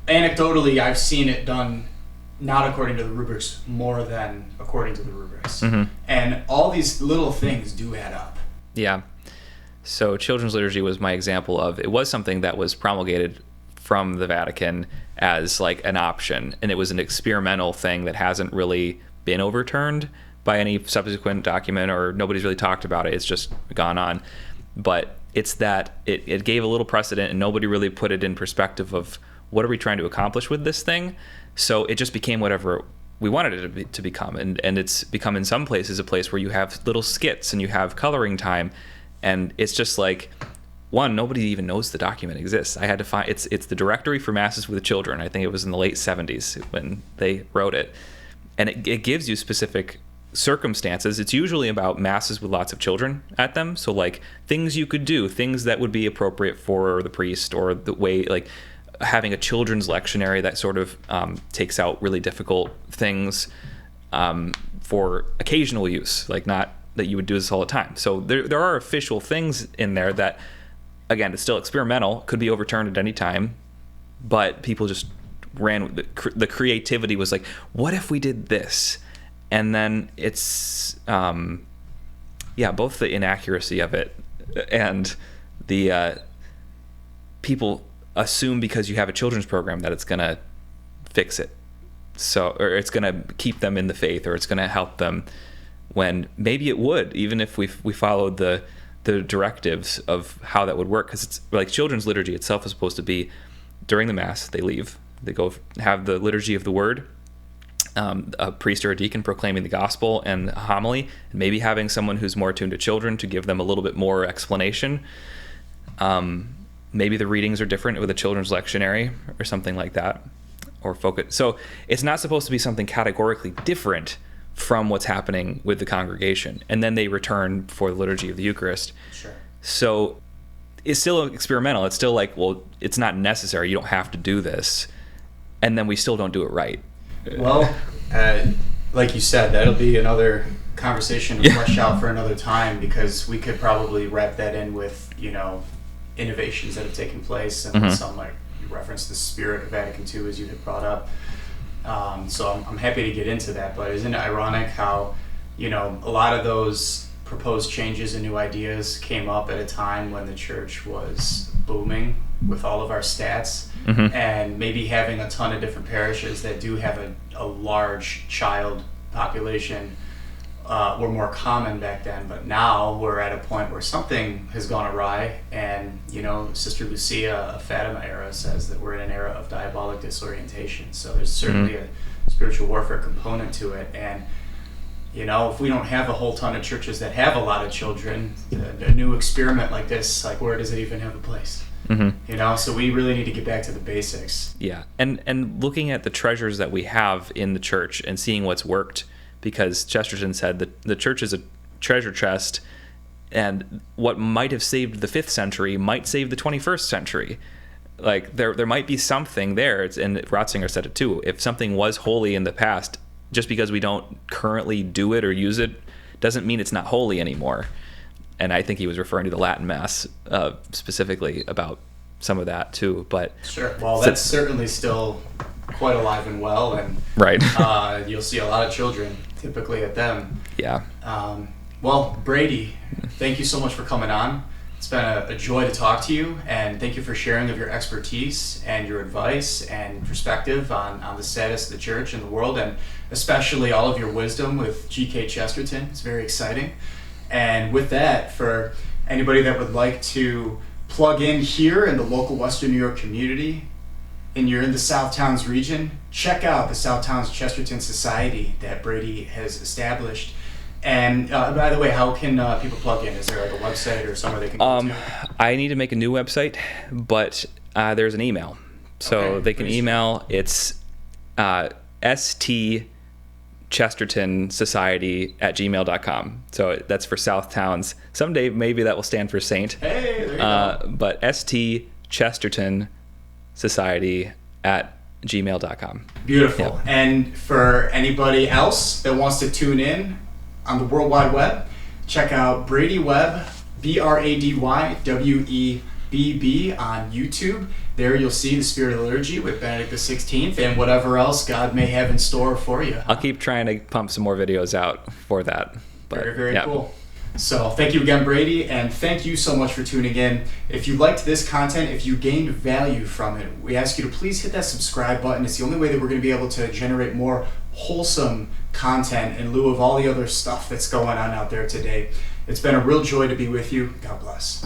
anecdotally I've seen it done not according to the rubrics more than according to the rubrics. And all these little things do add up. Yeah. So children's liturgy was my example of, it was something that was promulgated from the Vatican as like an option, and it was an experimental thing that hasn't really been overturned by any subsequent document, or nobody's really talked about it. It's just gone on. But it's that it gave a little precedent, and nobody really put it in perspective of what are we trying to accomplish with this thing. So it just became whatever we wanted it to become, and it's become in some places a place where you have little skits and you have coloring time, and it's just like, one, nobody even knows the document exists. I had to find it's the Directory for Masses with Children. I think it was in the late 70s when they wrote it, and it gives you specific circumstances. It's usually about masses with lots of children at them, so like things you could do, things that would be appropriate for the priest, or the way, like having a children's lectionary that sort of takes out really difficult things for occasional use, like not that you would do this all the time. So there are official things in there that, again, it's still experimental, could be overturned at any time, but people just ran with the creativity was like, what if we did this? And then it's both the inaccuracy of it and the people assume because you have a children's program that it's going to fix it, or it's going to keep them in the faith, or it's going to help them, when maybe it would, even if we followed the directives of how that would work. Because it's like children's liturgy itself is supposed to be during the Mass, they leave, they go have the liturgy of the word, a priest or a deacon proclaiming the gospel and a homily, and maybe having someone who's more attuned to children to give them a little bit more explanation. Maybe the readings are different with a children's lectionary or something like that, or focus. So it's not supposed to be something categorically different from what's happening with the congregation. And then they return for the liturgy of the Eucharist. Sure. So it's still experimental. It's still like, well, it's not necessary. You don't have to do this. And then we still don't do it right. Well, like you said, that'll be another conversation to flesh out for another time, because we could probably wrap that in with, innovations that have taken place, and some, like you referenced the spirit of Vatican II, as you had brought up. So I'm happy to get into that, but isn't it ironic how, a lot of those proposed changes and new ideas came up at a time when the church was booming with all of our stats, and maybe having a ton of different parishes that do have a large child population were more common back then, but now we're at a point where something has gone awry, and Sister Lucia of Fatima era says that we're in an era of diabolic disorientation. So there's certainly a spiritual warfare component to it, and if we don't have a whole ton of churches that have a lot of children, a new experiment like this, like, where does it even have a place? So we really need to get back to the basics. Yeah, and looking at the treasures that we have in the church and seeing what's worked, because Chesterton said that the church is a treasure chest, and what might have saved the 5th century might save the 21st century. Like, there might be something there, and Ratzinger said it too. If something was holy in the past, just because we don't currently do it or use it doesn't mean it's not holy anymore. And I think he was referring to the Latin Mass specifically about some of that too. But sure, well, that's certainly still quite alive and well, and right. You'll see a lot of children typically at them. Yeah. Well, Brady, thank you so much for coming on. It's been a joy to talk to you, and thank you for sharing of your expertise and your advice and perspective on the status of the church and the world, and especially all of your wisdom with G.K. Chesterton. It's very exciting. And with that, for anybody that would like to plug in here in the local Western New York community, and you're in the South Towns region, check out the South Towns Chesterton Society that Brady has established. And by the way, how can people plug in? Is there like a website or somewhere they can go to? I need to make a new website, but there's an email. So they can email. It's stchestertonsociety@gmail.com. So that's for South Towns. Someday maybe that will stand for Saint. Hey, there you go. But stchestertonsociety@gmail.com. Beautiful. Yeah. And for anybody else that wants to tune in on the World Wide Web, check out Brady Webb, BradyWebb on YouTube. There you'll see the Spirit of Liturgy with Benedict XVI and whatever else God may have in store for you. I'll keep trying to pump some more videos out for that. But, very, very cool. So thank you again, Brady, and thank you so much for tuning in. If you liked this content, if you gained value from it, we ask you to please hit that subscribe button. It's the only way that we're going to be able to generate more wholesome content in lieu of all the other stuff that's going on out there today. It's been a real joy to be with you. God bless.